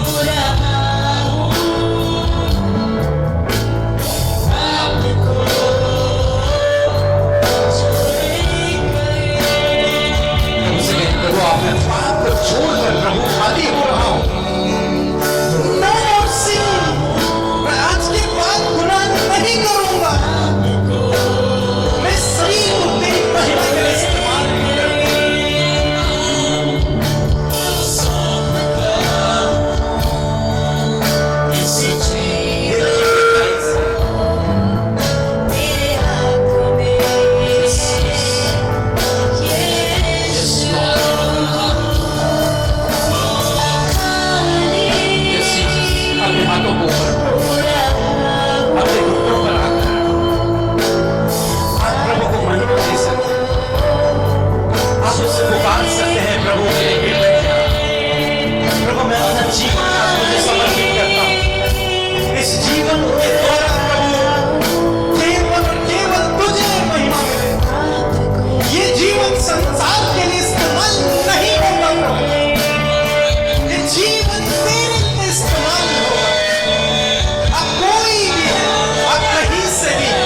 पूरा आपको प्रभु से कहें, प्रभु आप मैं पाप को छोड़कर प्रभु खाली हो रहा हूँ। No more sin. मैं आज के बाद गुनाह नहीं करूँगा। मैं इस शरीर को तेरी महिमा के लिए इस्तेमाल करूँगा। इस जीवन तेरे हित से तेरे हाथों में यीशु Yes, Jesus. अपने हाथों को ऊपर करो। पूरा अपने घुटनों पर आकर आप प्रभु को महिमा दे सकते हैं। आप उससे पुकार सकते हैं, प्रभु मेरे हृदय में आ। प्रभु मैं अपना जीवन आज तुझे समर्पित करता हूँ। इस जीवन के द्वारा प्रभु केवल केवल तुझे महिमा मिले। ये जीवन संसार के लिए इस्तेमाल नहीं होगा प्रभु। ये जीवन तेरे लिए इस्तेमाल होगा। आप कोई भी है, आप कहीं से भी है,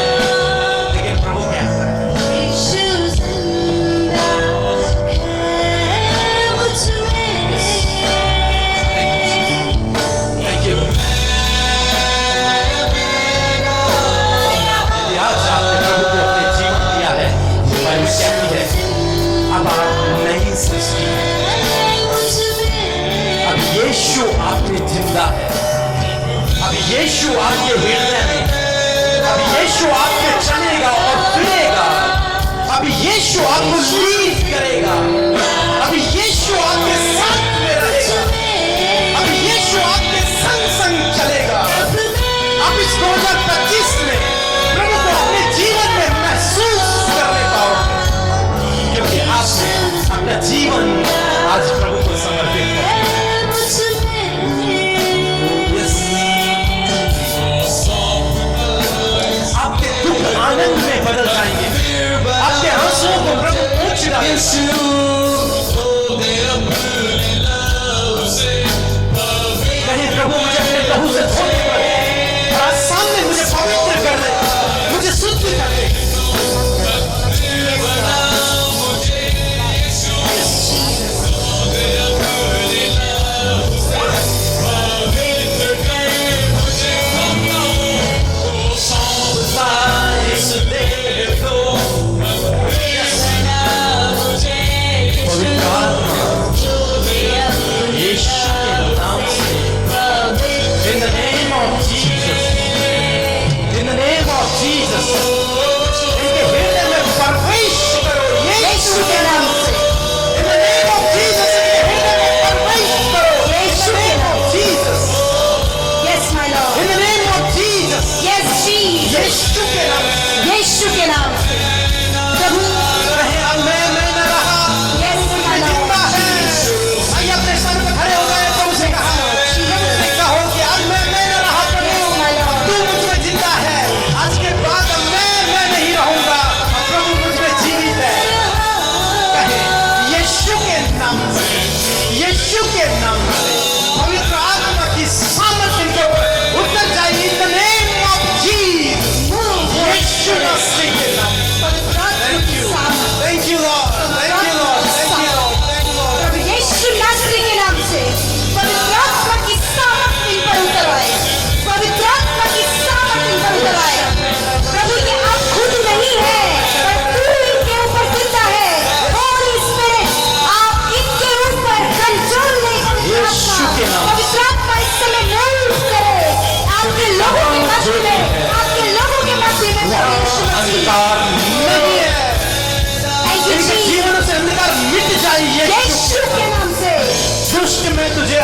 लेकिन प्रभु क्या करें? यीशु जिंदा है मुझ में। Thank you. यदि आज आपने प्रभु को अपने जीवन दिया है, बाइबल कहती है, अब आप नई सृष्टि हैं। अब यीशु आपके जिंदा है। अब यीशु आपके हृदय में, अब यीशु आपके चलेगा और फिरेगा। अब यीशु आपको लीड करेगा। अब यीशु आपके साथ में रहेगा।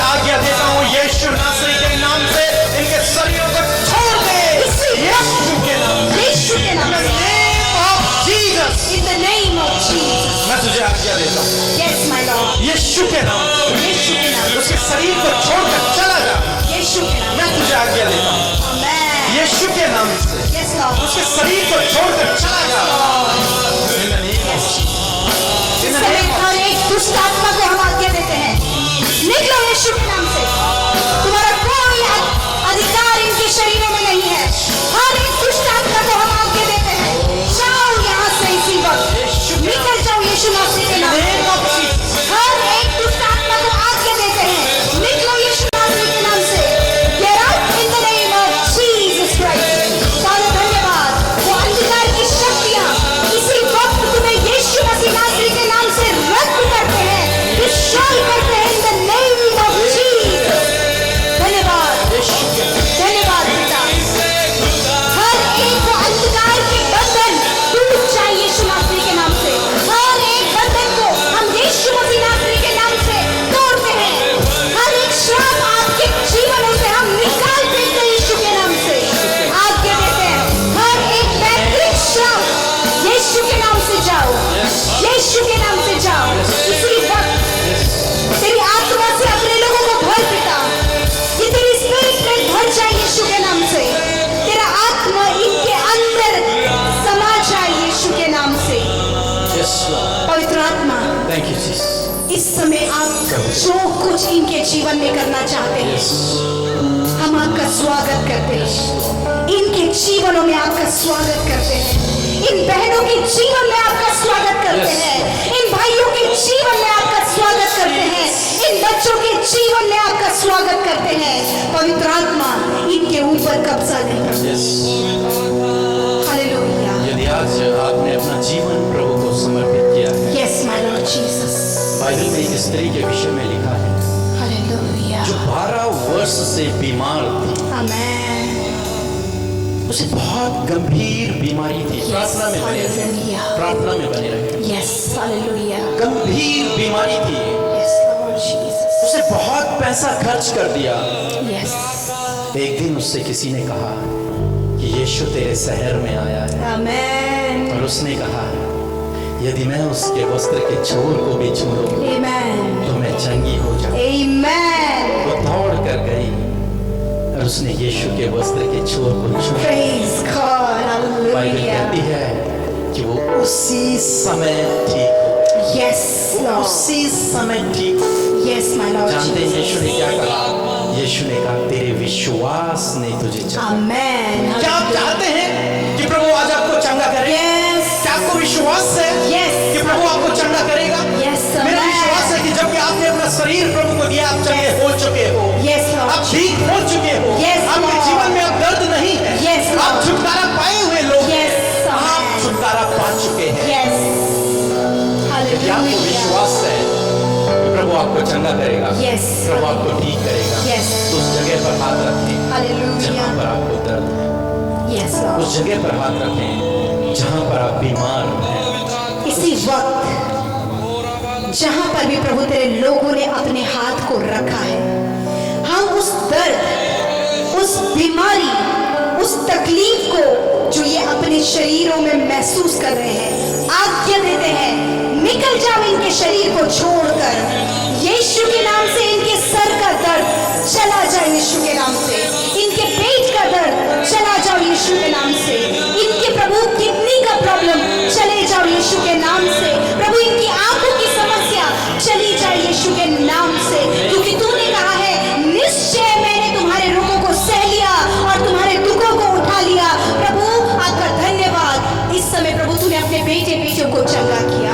आज्ञा देता हूँ यीशु नासरी के नाम से इनके शरीरों को छोड़ दे यीशु के नाम से। यीशु के नाम से। Jesus In the name of Jesus. मैं तुझे आज्ञा देता हूँ Yes, my Lord. यीशु के नाम से यीशु के नाम से। उसके शरीर को छोड़कर चला जा। यीशु के नाम मैं तुझे आज्ञा देता हूँ Amen. यीशु के नाम से Yes, Lord. उसके शरीर को छोड़कर चला जा। In the name of Jesus. In इस the समय name of हर एक दुष्ट आत्मा को हम आज्ञा देते हैं, निकलो यीशु के नाम से। तुम्हारा कोई अधिकार इनके शरीरों में नहीं है। हर एक दुष्ट आत्मा को हम आज्ञा देते हैं, जाओ यहाँ से इसी वक्त, निकल जाओ यीशु नासरी के नाम से। हर एक दुष्ट आत्मा को आज्ञा देते हैं, निकलो यीशु नासरी के नाम से। Get out in the name of Jesus Christ. Father, धन्यवाद। वो अंधकार की शक्तियाँ इसी वक्त तुम्हें यीशु मसीह नासरी के नाम से रद्द करते हैं, डिस्ट्रॉय करते हैं in the name of Jesus. धन्यवाद, धन्यवाद पिता। हर एक वो अंधकार के बंधन टूट जाए यीशु नासरी के नाम से। हर एक बंधन को हम यीशु मसीह नासरी के नाम से तोड़ते हैं। हर एक श्राप आपके जीवनों से हम निकाल देते हैं यीशु के नाम से। आज्ञा देते हैं, हर एक पैतृक श्राप यीशु के नाम से जाओ, यीशु के नाम से जाओ। इसी वक्त तेरी आत्मा से अपने लोगों को भर पिता, ये तेरी स्पिरिट में भर जाए यीशु के नाम से। तेरा आत्मा इनके अंदर समा जाए यीशु के नाम से। Yes, Lord. पवित्र आत्मा, Thank you, Jesus. इस समय आप जो कुछ इनके जीवन में करना चाहते हैं, हम आपका स्वागत करते हैं। इनके जीवनों में आपका स्वागत करते हैं। इन बहनों के जीवन में आपका स्वागत करते Yes. हैं। इन भाइयों के जीवन में आपका स्वागत करते हैं। इन बच्चों के जीवन में आपका स्वागत करते हैं। पवित्र आत्मा इनके ऊपर कब्जा ले। Yes. हालेलुया। यदि आज आपने अपना जीवन प्रभु को समर्पित किया है, yes my Lord Jesus. Bible में एक स्त्री के विषय में लिखा है हालेलुया। जो 12 वर्ष से बीमार थी। आमेन। उसे बहुत गंभीर बीमारी थी। प्रार्थना में बने रहे, हालेलुया। प्रार्थना में बने रहे। Yes hallelujah. गंभीर बीमारी थी, यस लॉर्ड जीसस। उसे बहुत पैसा खर्च कर दिया। यस एक दिन उससे किसी ने कहा कि यीशु तेरे शहर में आया है, आमेन। और उसने कहा यदि मैं उसके वस्त्र के छोर को भी छू लूं आमेन। तो मैं चंगी हो जाऊं। आमेन। वो दौड़ कर गई और उसने यीशु के वस्त्र के छोर को छुआ। Praise God. Bible hallelujah. कहती है कि वो उसी समय ठीक, यस लॉर्ड। उसी समय ठीक। Yes my Lord. जानते हैं यीशु ने क्या कहा? यीशु ने कहा तेरे विश्वास ने तुझे चंगा। आमेन। क्या आप चाहते हैं कि प्रभु आज आपको चंगा करे? यस क्या आपको विश्वास है यस कि प्रभु आपको चंगा करेगा? यस मेरा विश्वास है कि जबकि आपने अपना शरीर प्रभु को दिया, आप चंगे हो चुके हो, यस आप लॉर्ड। ठीक हो चुके हो। Yes, आपके Lord. जीवन में अब दर्द नहीं है। Yes, Lord. आप छुटकारा पाए हुए लोग हैं। Yes, Lord. आप छुटकारा पा चुके हैं। यस यदि आपको हालेलुया। विश्वास है कि प्रभु आपको चंगा करेगा, Yes. प्रभु आपको ठीक करेगा, Yes. तो उस जगह पर हाथ रखें हालेलुया। जहाँ पर आपको दर्द है। यस उस लॉर्ड। जगह पर हाथ रखें जहाँ पर आप बीमार हैं। इसी वक्त जहां पर भी प्रभु तेरे लोगों ने अपने हाथ को रखा है, हम उस दर्द, उस बीमारी, उस तकलीफ को जो ये अपने शरीरों में महसूस कर रहे हैं, आज्ञा देते हैं निकल जाओ इनके शरीर को छोड़कर। यीशु के नाम से इनके सर का दर्द चला जाए यीशु के नाम से। इनके पेट का दर्द चला जाओ यीशु के नाम से। इनके प्रभु किडनी का प्रॉब्लम चले जाओ यीशु के नाम से। प्रभु इनकी आंखों की समस्या चली जाए यीशु के नाम से, क्योंकि तूने कहा है निश्चय मैंने तुम्हारे रोगों को सह लिया और तुम्हारे दुखों को उठा लिया। प्रभु आपका धन्यवाद। इस समय प्रभु तूने अपने बेटे बेटियों को चंगा किया।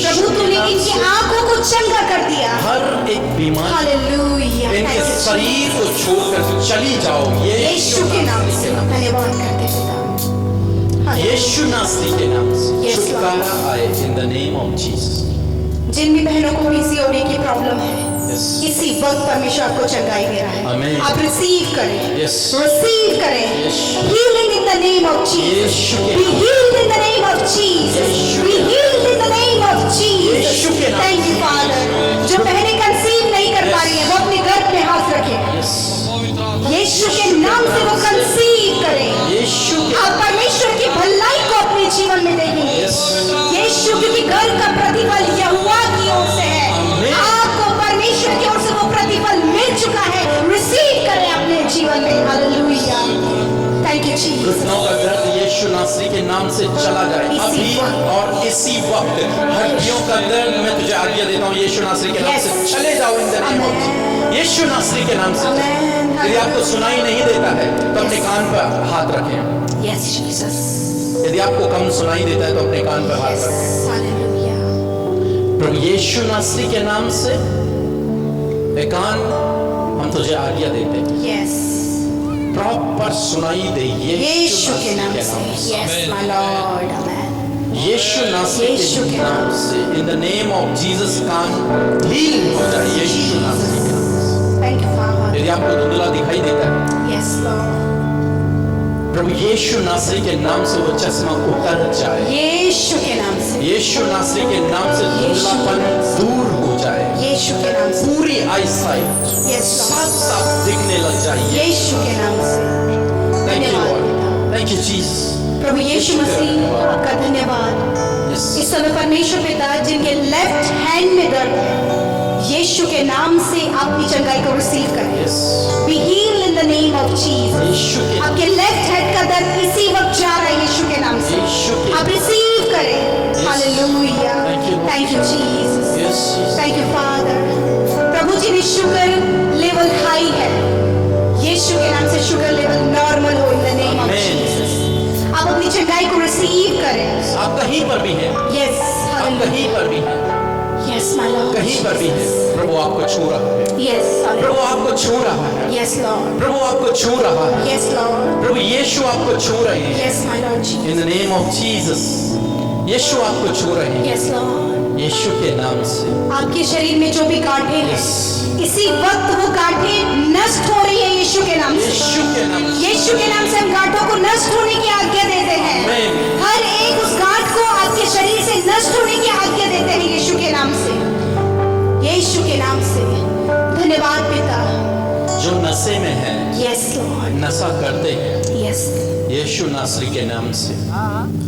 प्रभु तूने इनकी आंखों को चंगा कर दिया। हर एक बीमारी हालेलुया। इनके शरीर को छोड़कर चली जाओ यीशु के नाम से धन्यवाद करते पिता। यीशु नासरी के नाम से Yes, Lord. छुटकारा आए in the name of Jesus. जिन भी बहनों को पीसीओडी की प्रॉब्लम है, Yes. इसी वक्त परमेश्वर आपको चंगाई दे रहा है। Amen. आप रिसीव करें। Yes. रिसीव करें। Yes. Healing in the name of Jesus. यीशु के be healed in the name of Jesus. यीशु be healed in the name of Jesus. यीशु के नाम थैंक यू फादर। जो बहनें कंसीव नहीं कर पा रही हैं, वो अपने गर्भ में घुटनों का दर्द यीशु नासरी के नाम से चला जाए अभी और इसी वक्त। हड्डियों का दर्द मैं तुझे आज्ञा देता हूँ यीशु नासरी के नाम से चले जाओ in the name of Jesus. यीशु नासरी के नाम से। यदि आपको सुनाई नहीं देता है तो अपने कान पर हाथ रखें। Yes, Jesus. यदि आपको कम सुनाई देता है तो अपने कान पर हाथ Yes. रखें। Hallelujah. प्रभु यीशु नासरी के नाम से ए कान हम तुझे आज्ञा देते हैं Yes. प्रॉपर सुनाई दे यीशु के नाम से। Yes, my Lord. Amen. यीशु नासरी यीशु के के नाम से in the name of Jesus कान हील हो जाए यीशु नासरी के नाम से। Thank you, Father. यदि आपको धुंधला दिखाई देता है Yes, Lord. प्रभु यीशु नासरी के नाम से वो चश्मा उतर जाए। यीशु के नाम से। यीशु नासरी के नाम से धुंधलापन दूर हो जाए। यीशु के नाम से। पूरी आई साइट Yes, साफ साफ दिखने लग जाए यीशु के नाम से। थैंक यू धन्यवाद लॉर्ड पिता। Thank you Jesus. प्रभु यीशु मसीह आपका धन्यवाद। यस इस समय परमेश्वर पिता जिनके लेफ्ट हैंड में दर्द है यीशु के नाम से आपकी चंगाई को रिसीव करें। Yes Be healed in the name of Jesus. यीशु के आपके लेफ्ट हेड का दर्द इसी वक्त जा रहा है यीशु के नाम से। यीशु के आप रिसीव करें। Hallelujah. Thank you, Lord. Thank you Jesus. Yes thank you father. प्रभु जी ने शुगर लेवल हाई है यीशु के नाम से शुगर लेवल नॉर्मल हो इन the name of Amen. Jesus. आप अपनी चंगाई को रिसीव करें। आप कहीं पर भी हैं यस आप कहीं पर भी हैं यस माय लॉर्ड। कहीं पर भी हैं प्रभु आपको छू रहा है यस प्रभु आपको छू रहा है यस लॉर्ड। प्रभु आपको छू रहा है यस लॉर्ड। प्रभु यीशु आपको छू रहे हैं yes my Lord ji. In the name of Jesus. यीशु आपको छू रहे हैं यस लॉर्ड। यीशु के नाम से। आपके शरीर में जो भी गांठें हैं Yes. इसी वक्त वो गांठें नष्ट हो रही है यीशु के नाम से। यीशु के नाम से। यीशु के नाम से हम गांठों को नष्ट होने की आज्ञा देते हैं। Amen. हर एक उस गांठ को आपके शरीर से नष्ट होने की आज्ञा देते हैं यीशु के नाम से। यीशु के नाम से। धन्यवाद पिता। जो नशे में है यस लॉर्ड। नशा करते हैं यस यीशु नासरी के नाम से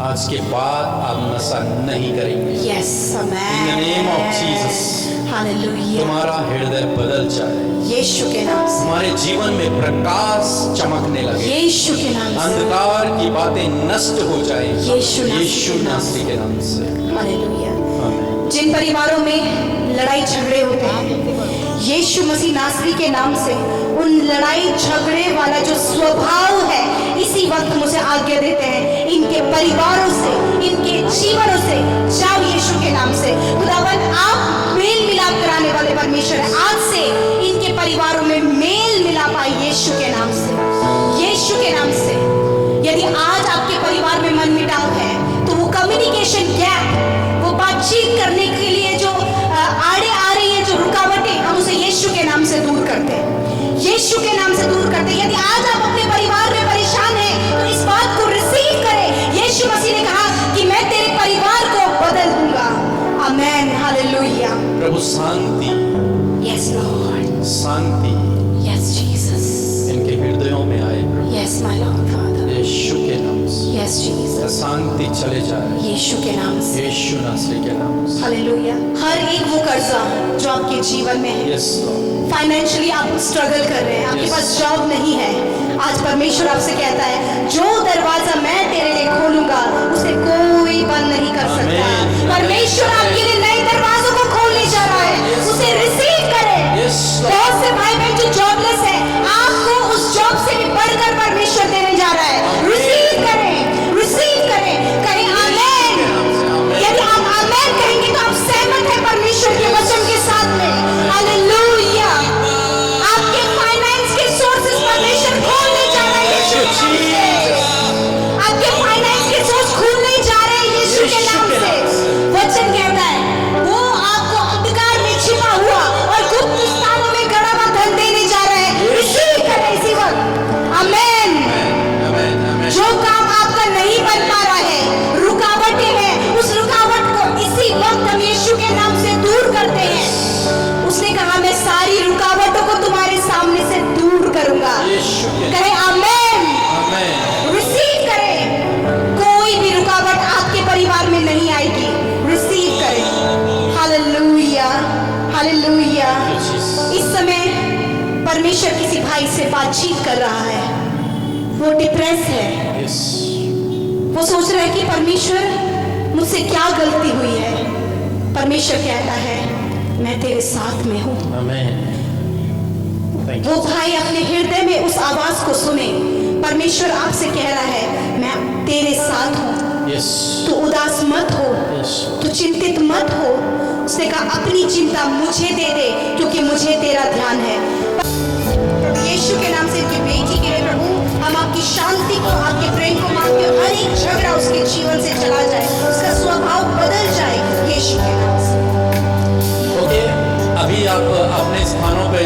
आज के बाद आप नशा नहीं करेंगे yes in the amen. Name of Jesus. Hallelujah. तुम्हारा हृदय बदल जाए यीशु के नाम से। तुम्हारे जीवन में प्रकाश चमकने लगे यीशु के नाम से। अंधकार की बातें नष्ट हो जाए यीशु यीशु नासरी के नाम से। हालेलुया। आमीन। जिन परिवारों में लड़ाई झगड़े होते हैं यीशु मसीह नासरी के नाम से उन लड़ाई झगड़े वाला जो स्वभाव है इसी वक्त मुझे आज्ञा देते हैं इनके परिवारों से इनके जीवनों से जाओ यीशु के नाम से। खुदावन आप मेल मिलाप कराने वाले परमेश्वर है। आज से इनके परिवारों में मेल मिलाप आए यीशु के नाम से। यीशु के नाम से। यदि आज आपके परिवार में मन मिटाव है तो वो कम्युनिकेशन गैप वो बातचीत करने के लिए जो आड़े आ रही है जो रुकावटें हम उसे यीशु के नाम से दूर करते हैं। यीशु के नाम से दूर करते हैं। यदि आज आप अपने परिवार में परेशान हैं तो इस बात को रिसीव करें। यीशु मसीह ने कहा कि मैं तेरे परिवार को बदल दूंगा। आमेन। हालेलुया। प्रभु शांति यस लॉर्ड। शांति यस जीसस। इनके हृदयों में आए यस माय लॉर्ड फादर। यीशु के नाम से। Yes Jesus. शांति चले जाए यीशु के नाम से। यीशु नासरी के नाम से। हालेलुया। हर एक वो कर्जा जो आपके जीवन में है यस लॉर्ड। फाइनेंशियली आप स्ट्रगल कर रहे हैं आपके Yes. पास जॉब नहीं है आज परमेश्वर आपसे कहता है जो दरवाजा मैं तेरे लिए खोलूंगा उसे कोई बंद नहीं कर सकता। Amen. परमेश्वर आपके लिए नए दरवाजों को खोलने जा रहा है। Yes. उसे रिसीव करें। Yes, Lord. बहुत से भाई बहन जो जॉबलेस है आपको उस जॉब से भी बढ़कर परमेश्वर देने जा रहा है। रिसीव करें करें आमेन। यदि आप आमेन कहेंगे तो आप सहमत हैं परमेश्वर के वचन के साथ में। हालेलुया। आपके फाइनेंस के सोर्सेस परमेश्वर खोलने जा रहे हैं यीशु के नाम से। आपके फाइनेंस के सोर्स खुलने जा रहे हैं यीशु के नाम से। वचन कहता है वो आपको अंधकार में छिपा हुआ और गुप्त स्थानों में गड़ा हुआ धन देने जा रहा है। रिसीव करें इसी वक्त। आमेन। आमीन आमीन। जो काम आपका नहीं बन पा रहा है रुकावटें हैं उस रुकावट को इसी वक्त हम यीशु के नाम से दूर करते हैं। उसने कहा मैं सारी रुकावटों को तुम्हारे सामने से दूर करूंगा। यीशु के करें आमेन। आमीन। रिसीव करें। कोई भी रुकावट आपके परिवार में नहीं आएगी। रिसीव करें। Hallelujah hallelujah. इस समय परमेश्वर किसी भाई से बातचीत कर रहा है वो डिप्रेस है Yes. वो सोच रहा है कि परमेश्वर मुझसे क्या गलती हुई है। परमेश्वर कहता है मैं तेरे साथ में हूँ। Amen. Thank वो you. भाई अपने हृदय में उस आवाज को सुने। परमेश्वर आपसे कह रहा है मैं तेरे साथ हूँ। Yes. तू उदास मत हो, Yes. तू चिंतित मत हो। उसने कहा अपनी चिंता मुझे दे दे क्योंकि मुझे तेरा ध्यान है। प्रभु यीशु के नाम से इनकी बेटी के लिए प्रभु हम आपकी शांति को, आपके प्रेम को मांगते हो। हर एक झगड़ा उसके जीवन से चला जाए, उसका स्वभाव बदल जाए यीशु के नाम से। Okay. अभी आप अपने स्थानों पे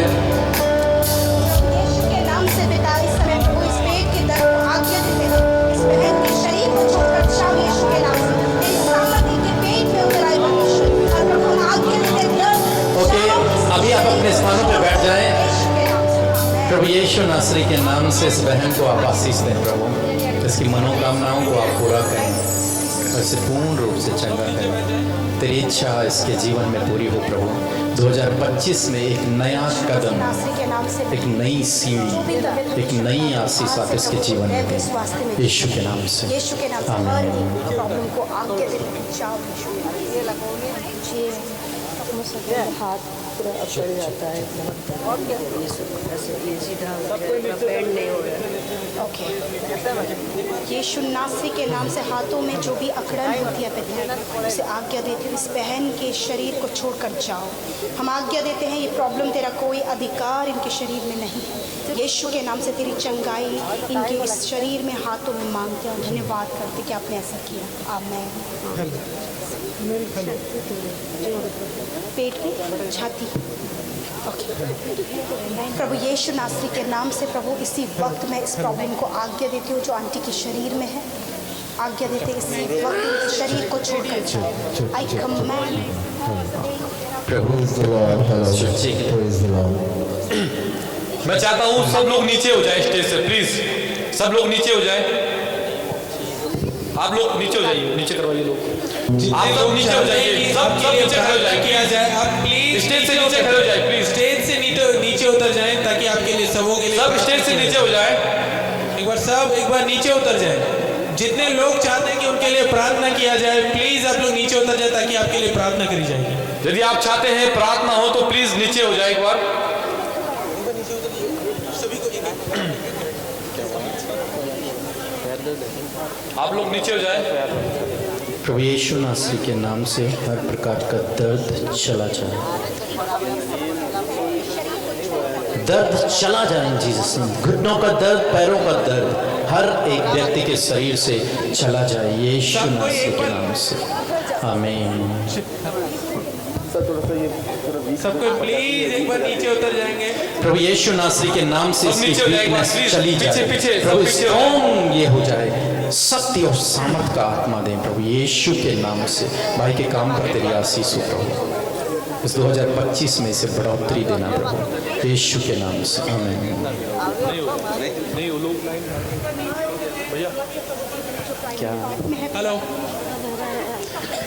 यीशु के नाम से पिता इस समय प्रभु इस पेट के दर्द को आज्ञा देते हैं। इस बहन के शरीर को छोड़कर जाओ यीशु के नाम से। तेरी सामर्थ्य के पेट में उतर आए परमेश्वर। और प्रभु हम आज्ञा देते हैं दर्द ओके, अभी आप अपने स्थानों पे बैठ जाएं। यीशु के नाम से। आमीन। प्रभु यीशु नासरी के नाम से इस बहन को आप आशीष दें प्रभु। इसकी मनोकामनाओं को आप पूरा करें और इसे पूर्ण रूप से चंगा करें। तेरी इच्छा इसके जीवन में पूरी हो प्रभु। 2025 में एक नया कदम, नासरी के नाम से एक नई सीढ़ी, एक नई आशीष आप इसके जीवन में दें यीशु के नाम से। यीशु के नाम से हर आमीन। एक प्रॉब्लम को आज्ञा देते हैं जाओ यीशु के नाम से। ये लगोगे जी हाथ पूरा अकड़ जाता है बहुत ऐसे ये सीधा बैंड नहीं हो रहा। ओके। यीशु नासरी के नाम से हाथों में जो भी अकड़न होती है पिता उसे आज्ञा देते हैं इस बहन के शरीर को छोड़कर जाओ। हम आज्ञा देते हैं ये प्रॉब्लम तेरा कोई अधिकार इनके शरीर में नहीं है। यीशु के नाम से तेरी चंगाई इनके इस शरीर में हाथों में मांगते हैं। धन्यवाद करते कि आपने ऐसा किया। आमीन। पेट में छाती। ओके। प्रभु यीशु नासरी के नाम से प्रभु इसी वक्त मैं इस प्रॉब्लम को आज्ञा देती हूँ जो आंटी के शरीर में है। आज्ञा देते इसी वक्त इस शरीर को छोड़कर जाओ। आई command Prabhu Praise the Lord. Hello. ठीक है। Praise the Lord. मैं चाहता हूँ सब लोग नीचे हो जाए स्टेज से, प्लीज सब लोग नीचे हो जाए। आप लोग नीचे हो जाइए, नीचे करवाइए लोग। आप लोग नीचे हो जाइए, सब नीचे खड़े हो जाए। किया जाए आप प्लीज स्टेज से नीचे खड़े हो जाए प्लीज। स्टेज से नीचे उतर जाएं ताकि आपके लिए सबों के लिए सब स्टेज से नीचे हो जाए। एक बार नीचे उतर जाएं। जितने लोग चाहते हैं कि उनके लिए प्रार्थना किया जाए प्लीज आप लोग नीचे उतर जाए ताकि आपके लिए प्रार्थना करी जाएगी। यदि आप चाहते हैं प्रार्थना हो तो प्लीज नीचे हो जाए एक बार। आप लोग नीचे हो जाए। प्रभु यीशु नासरी के नाम से हर प्रकार का दर्द चला जाए। दर्द चला जाए जीसस नेम। घुटनों का दर्द, पैरों का दर्द हर एक व्यक्ति के शरीर से चला जाए यीशु नासरी के नाम से। आमीन। सबको प्लीज एक बार नीचे उतर जाएंगे। प्रभु यीशु नासरी के नाम से सब इसकी नीचे हो जाए एक बार, वीकनेस प्लीज। चली पीछे, जाए। पीछे, सब प्रभु पीछे हो जाए। स्ट्रॉन्ग ये हो जाए। सत्य और सामर्थ का आत्मा दें प्रभु यीशु के नाम से। भाई के काम पर तेरी आशीष हो प्रभु। इस 2025 में इसे बढ़ोतरी देना प्रभु यीशु के नाम से। आमीन। नहीं वो लोग भैया क्या हेलो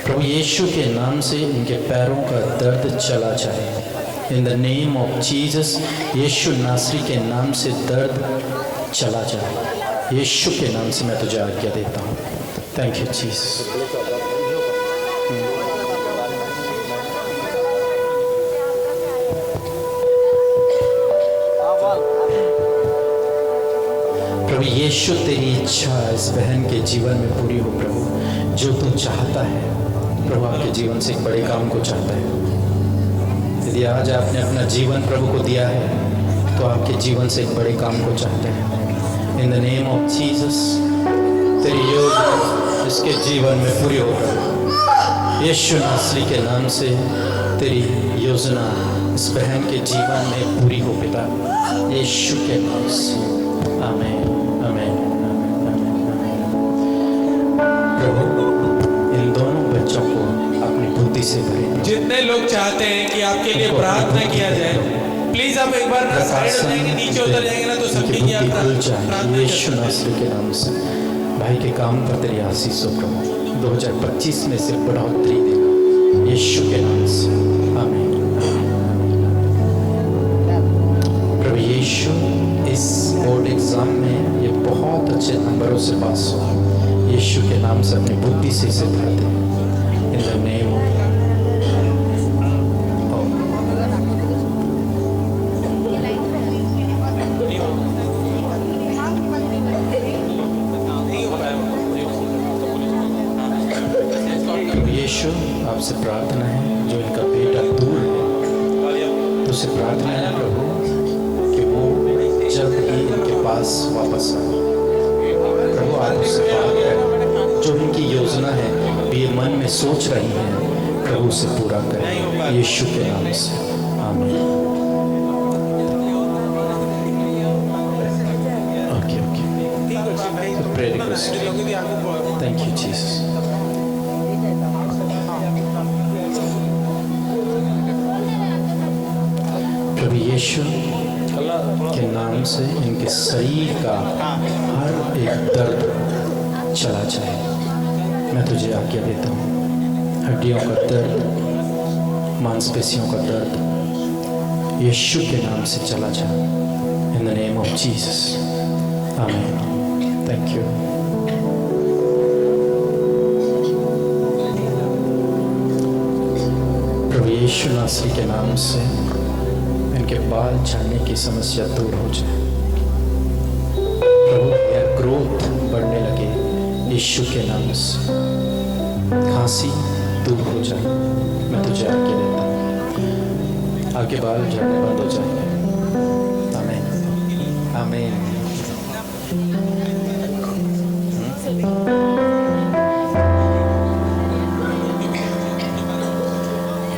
प्रभु यीशु के नाम से इनके पैरों का दर्द चला जाए। In the name of Jesus. यीशु नासरी के नाम से दर्द चला जाए। यीशु के नाम से मैं तुझे आज्ञा देता हूँ। Thank you Jesus. प्रभु यीशु तेरी इच्छा इस बहन के जीवन में पूरी हो प्रभु। जो तू चाहता है प्रभु आपके जीवन से एक बड़े काम को चाहता है। यदि आज आपने अपना जीवन प्रभु को दिया है तो आपके जीवन से एक बड़े काम को चाहता है। इन द नेम ऑफ जीसस तेरी योजना इसके जीवन में पूरी हो प्रभु। यीशु नासरी के नाम से तेरी योजना इस बहन के जीवन में पूरी हो पिता यीशु के नाम से। आमीन आमीन आमीन आमीन। प्रभु इन दोनों बच्चों को अपनी बुद्धि से भरें। जितने लोग चाहते हैं कि आपके लिए प्रार्थना किया जाए प्लीज आप एक बार साइड हो जाएंगे, नीचे उतर जाएंगे ना तो सबके लिए आप प्रार्थना यीशु नासरी के नाम से। भाई के काम पर तेरी आशीष हो प्रभु। 2025 में से बढ़ोतरी देना यीशु के नाम से। आमीन। प्रभु यीशु इस बोर्ड एग्जाम में ये बहुत बहुत अच्छे नंबरों से पास हो। यीशु के नाम से अपनी बुद्धि से इसे भर दे। इन द नेम ऑफ यीशु, आपसे प्रार्थना है जो इनका बेटा दूर है, तो उसे प्रार्थना है प्रभु कि वो जल्द ही इनके पास वापस आए। प्रभु आप उससे बात करें, जो इनकी योजना है ये मन में सोच रही है, प्रभु उसे पूरा करें यीशु के नाम से, आमीन। Okay okay, prayer request. Thank you Jesus. प्रभु यीशु के नाम से इनके शरीर का हर एक दर्द चला जाए। मैं तुझे आज्ञा देता हूँ, हड्डियों का दर्द, मांसपेशियों का दर्द यीशु के नाम से चला जाए। In the name of Jesus, आमीन। Thank you. प्रभु यीशु नासरी के नाम से इनके बाल झड़ने की समस्या दूर हो जाए। प्रभु यह ग्रोथ बढ़ने लगे यीशु के नाम से। खांसी दूर हो जाए, मैं तुझे आज्ञा देता हूँ। आपके बाल झड़ने बंद हो जाएंगे। आमीन आमीन।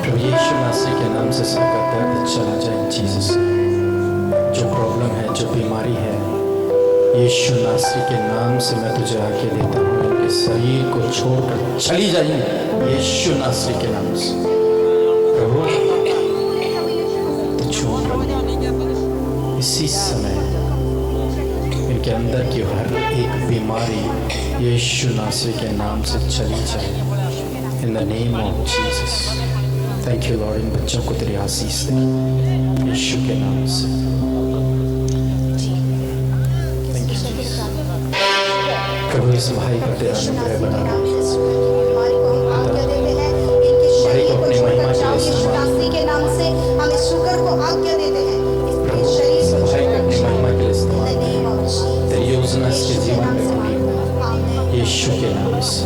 प्रभु यीशु नासरी के नाम से सबका दर्द चला जाए जीसस। जो प्रॉब्लम है, जो बीमारी है, यीशु नासरी के नाम से मैं तुझे आके देता हूँ, उनके शरीर को छोड़कर चली जाइए यीशु नासरी के नाम से। प्रभु तो छू प्रभु इसी समय इनके अंदर की हर एक बीमारी यीशु नासरी के नाम से चली जाए। In the name of Jesus. Thank you lord, इन बच्चों को तेरी आशीष दे यीशु के नाम से। Thank you Jesus. प्रभु इस भाई को तेरा अनुग्रह बना, भाई को अपनी महिमा के लिए इस्तेमाल। के नाम से हम इस शुगर को आज्ञा देते हैं, प्रभु इस भाई को अपनी महिमा के लिए इस्तेमाल, तेरी योजना इसके जीवन में पूरी हो यीशु के नाम से।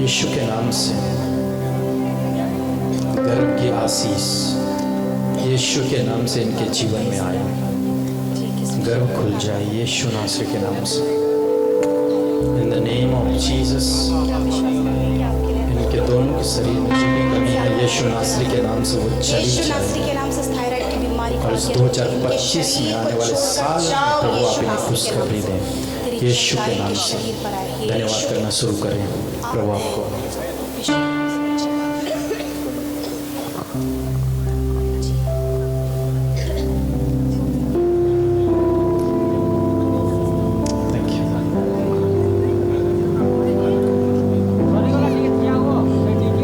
यीशु के नाम से गर्भ की आशीष यीशु के नाम से इनके जीवन में आए। गर्भ खुल जाए यीशु नासरी के नाम से। In the name of Jesus. इनके दोनों के शरीर में जो भी कमी है यीशु नासरी के नाम से वो चली यीशु जाए। नासरी के नाम से थायराइड की बीमारी और इस 2025 में आने वाले साल में प्रभु आप इन्हें खुशखबरी दें यीशु के नाम से। धन्यवाद करना शुरू करें प्रभु आपको। Thank you.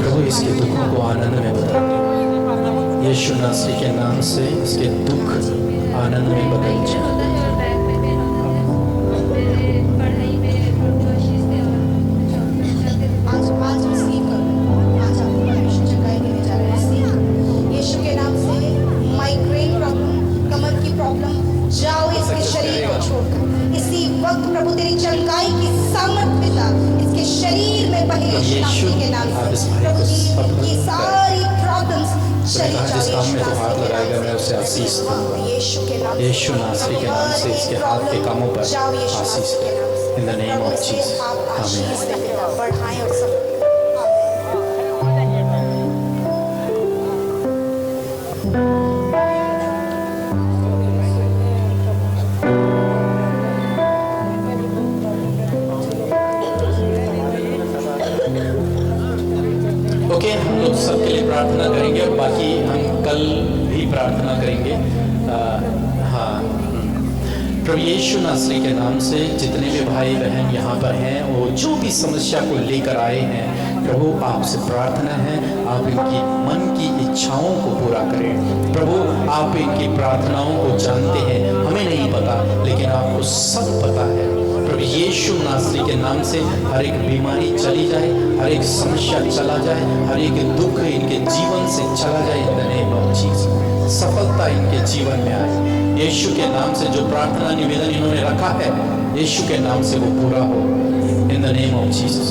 प्रभु इसके दुखों को आनंद में बदल दे यीशु नासरी के नाम से। इसके दुख आनंद में बदल जाए। प्रभु तेरी चंगाई की सामर्थ पिता इसके शरीर में बहे यीशु के नाम से। प्रभु ये सारी प्रॉब्लम्स चली जाए। जिस काम में तो हाथ लगाएगा मैं उसे आशीष दूंगा यीशु नासरी के नाम से। इसके हाथ के कामों पर आशीष दे in the name of Jesus, आमीन। बढ़ाएं और सब ओके, हम लोग सबके लिए प्रार्थना करेंगे और बाकी हम कल भी प्रार्थना करेंगे। हाँ, प्रभु यीशु नासरी के नाम से जितने भी भाई बहन यहाँ पर हैं, वो जो भी समस्या को लेकर आए हैं, प्रभु आपसे प्रार्थना है आप इनकी मन की इच्छाओं को पूरा करें। प्रभु आप इनकी प्रार्थनाओं को जानते हैं, हमें नहीं पता लेकिन आपको सब पता है। प्रभु यीशु नासरी के नाम से हर एक बीमारी चली जाए, हर एक समस्या चला जाए, हर एक दुख इनके जीवन से चला जाए। In the name of Jesus सफलता इनके जीवन में आए। यीशु के नाम से जो प्रार्थना निवेदन इन्होंने रखा है, यीशु के नाम से वो पूरा हो। इन द नेम ऑफ जीसस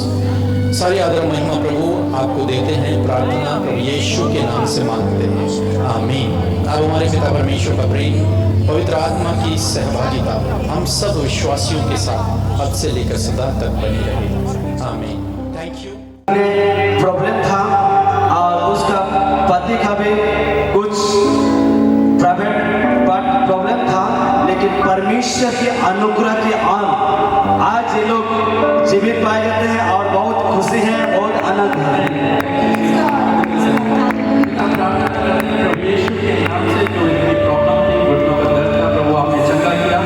सारी आदर महिमा प्रभु आपको देते हैं। प्रार्थना प्रभु यीशु के नाम से मांगते हैं, आमीन। अब हमारे पिता परमेश्वर का प्रेम, पवित्र आत्मा की सहभागिता हम सब विश्वासियों के साथ अब से लेकर सदा तक बनी रहे, आमीन। Thank you. प्रॉब्लम था और उसका पति का भी कुछ प्राइवेट प्रॉब्लम था, लेकिन परमेश्वर के अनुग्रह के आज ये लोग जीवित पाए जाते हैं और बहुत खुशी है, बहुत आनंद है। यीशु के नाम से जो इनकी प्रॉब्लम थी, घुटनों का दर्द था, प्रभु आपने चंगा किया।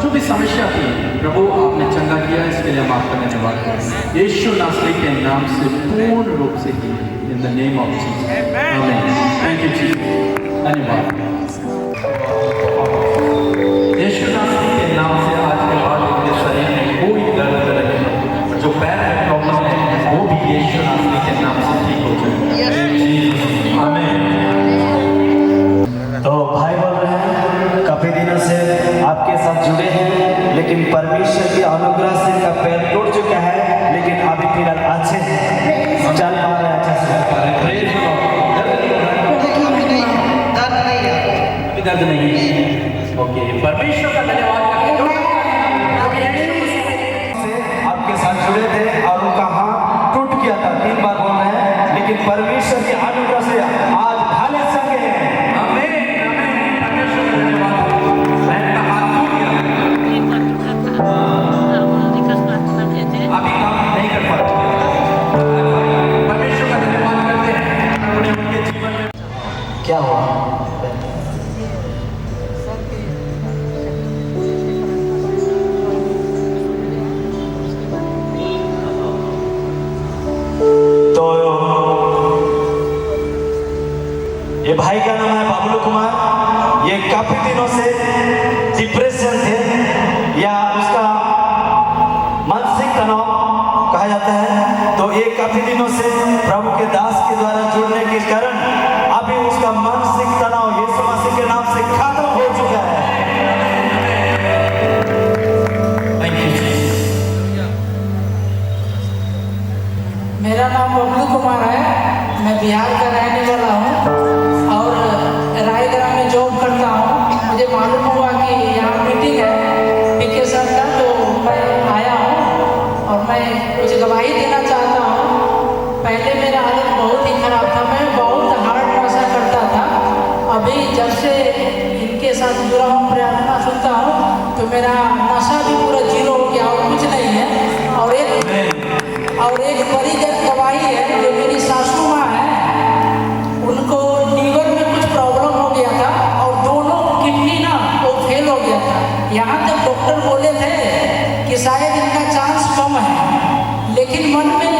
जो भी समस्या थी प्रभु आपने चंगा किया, इसके लिए हम आपका धन्यवाद करें। यीशु नासरी के नाम से पूर्ण रूप से ही, in the name of Jesus, आमीन। थैंक यू जीसस, धन्यवाद। यीशु नासरी के नाम से आज के बाद इनके शरीर में कोई दर्द नहीं, जो पैर में प्रॉब्लम है वो भी यीशु नासरी के नाम से ठीक हो जाए, आमीन। तो भाई बोल रहे हैं काफी दिनों से आपके साथ जुड़े हैं, लेकिन परमेश्वर की अनुग्रह से इनका पैर टूट चुका है, लेकिन अभी फिलहाल अच्छे चल पा रहे हैं, अच्छे से दर्द नहीं है। ओके, परमेश्वर का धन्यवाद आपके साथ जुड़े थे और उनका हाथ टूट गया था, 3 बार बोल रहे हैं, लेकिन परमेश्वर की अनुग्रह से आज भाले संगे हैं, आमीन। परमेश्वर का धन्यवाद। का हाथ टूट गया, अभी काम नहीं कर पा रहे, परमेश्वर का धन्यवाद करते हैं। उनके जीवन में क्या हुआ? ये भाई का नाम है बबलू कुमार। ये काफी दिनों से डिप्रेशन थे या उसका मानसिक तनाव कहा जाता है, तो ये काफी दिनों से प्रभु के दास के द्वारा जुड़ने के कारण अभी उसका मानसिक तनाव यीशु मसीह के नाम से खत्म हो चुका है। मेरा नाम बबलू कुमार है, मैं बिहार का रहने वाला हूँ और रायगढ़ में जॉब करता हूँ। मुझे मालूम हुआ कि यहाँ मीटिंग है पीके सर का, तो मैं आया हूँ और मैं कुछ गवाही देना चाहता हूँ। पहले मेरा हालत बहुत ही खराब था, मैं बहुत हार्ड नशा करता था। अभी जब से इनके साथ जुड़ा हूँ, प्रार्थना सुनता हूँ, तो मेरा नशा भी पूरा जीरो हो गया और कुछ नहीं है। और एक बड़ी गवाही है, जो मेरी सासू माँ है, उनको लीवर में कुछ प्रॉब्लम हो गया था और दोनों किडनी ना वो फेल हो गया था। यहाँ तक डॉक्टर बोले थे कि शायद इनका चांस कम है, लेकिन मन में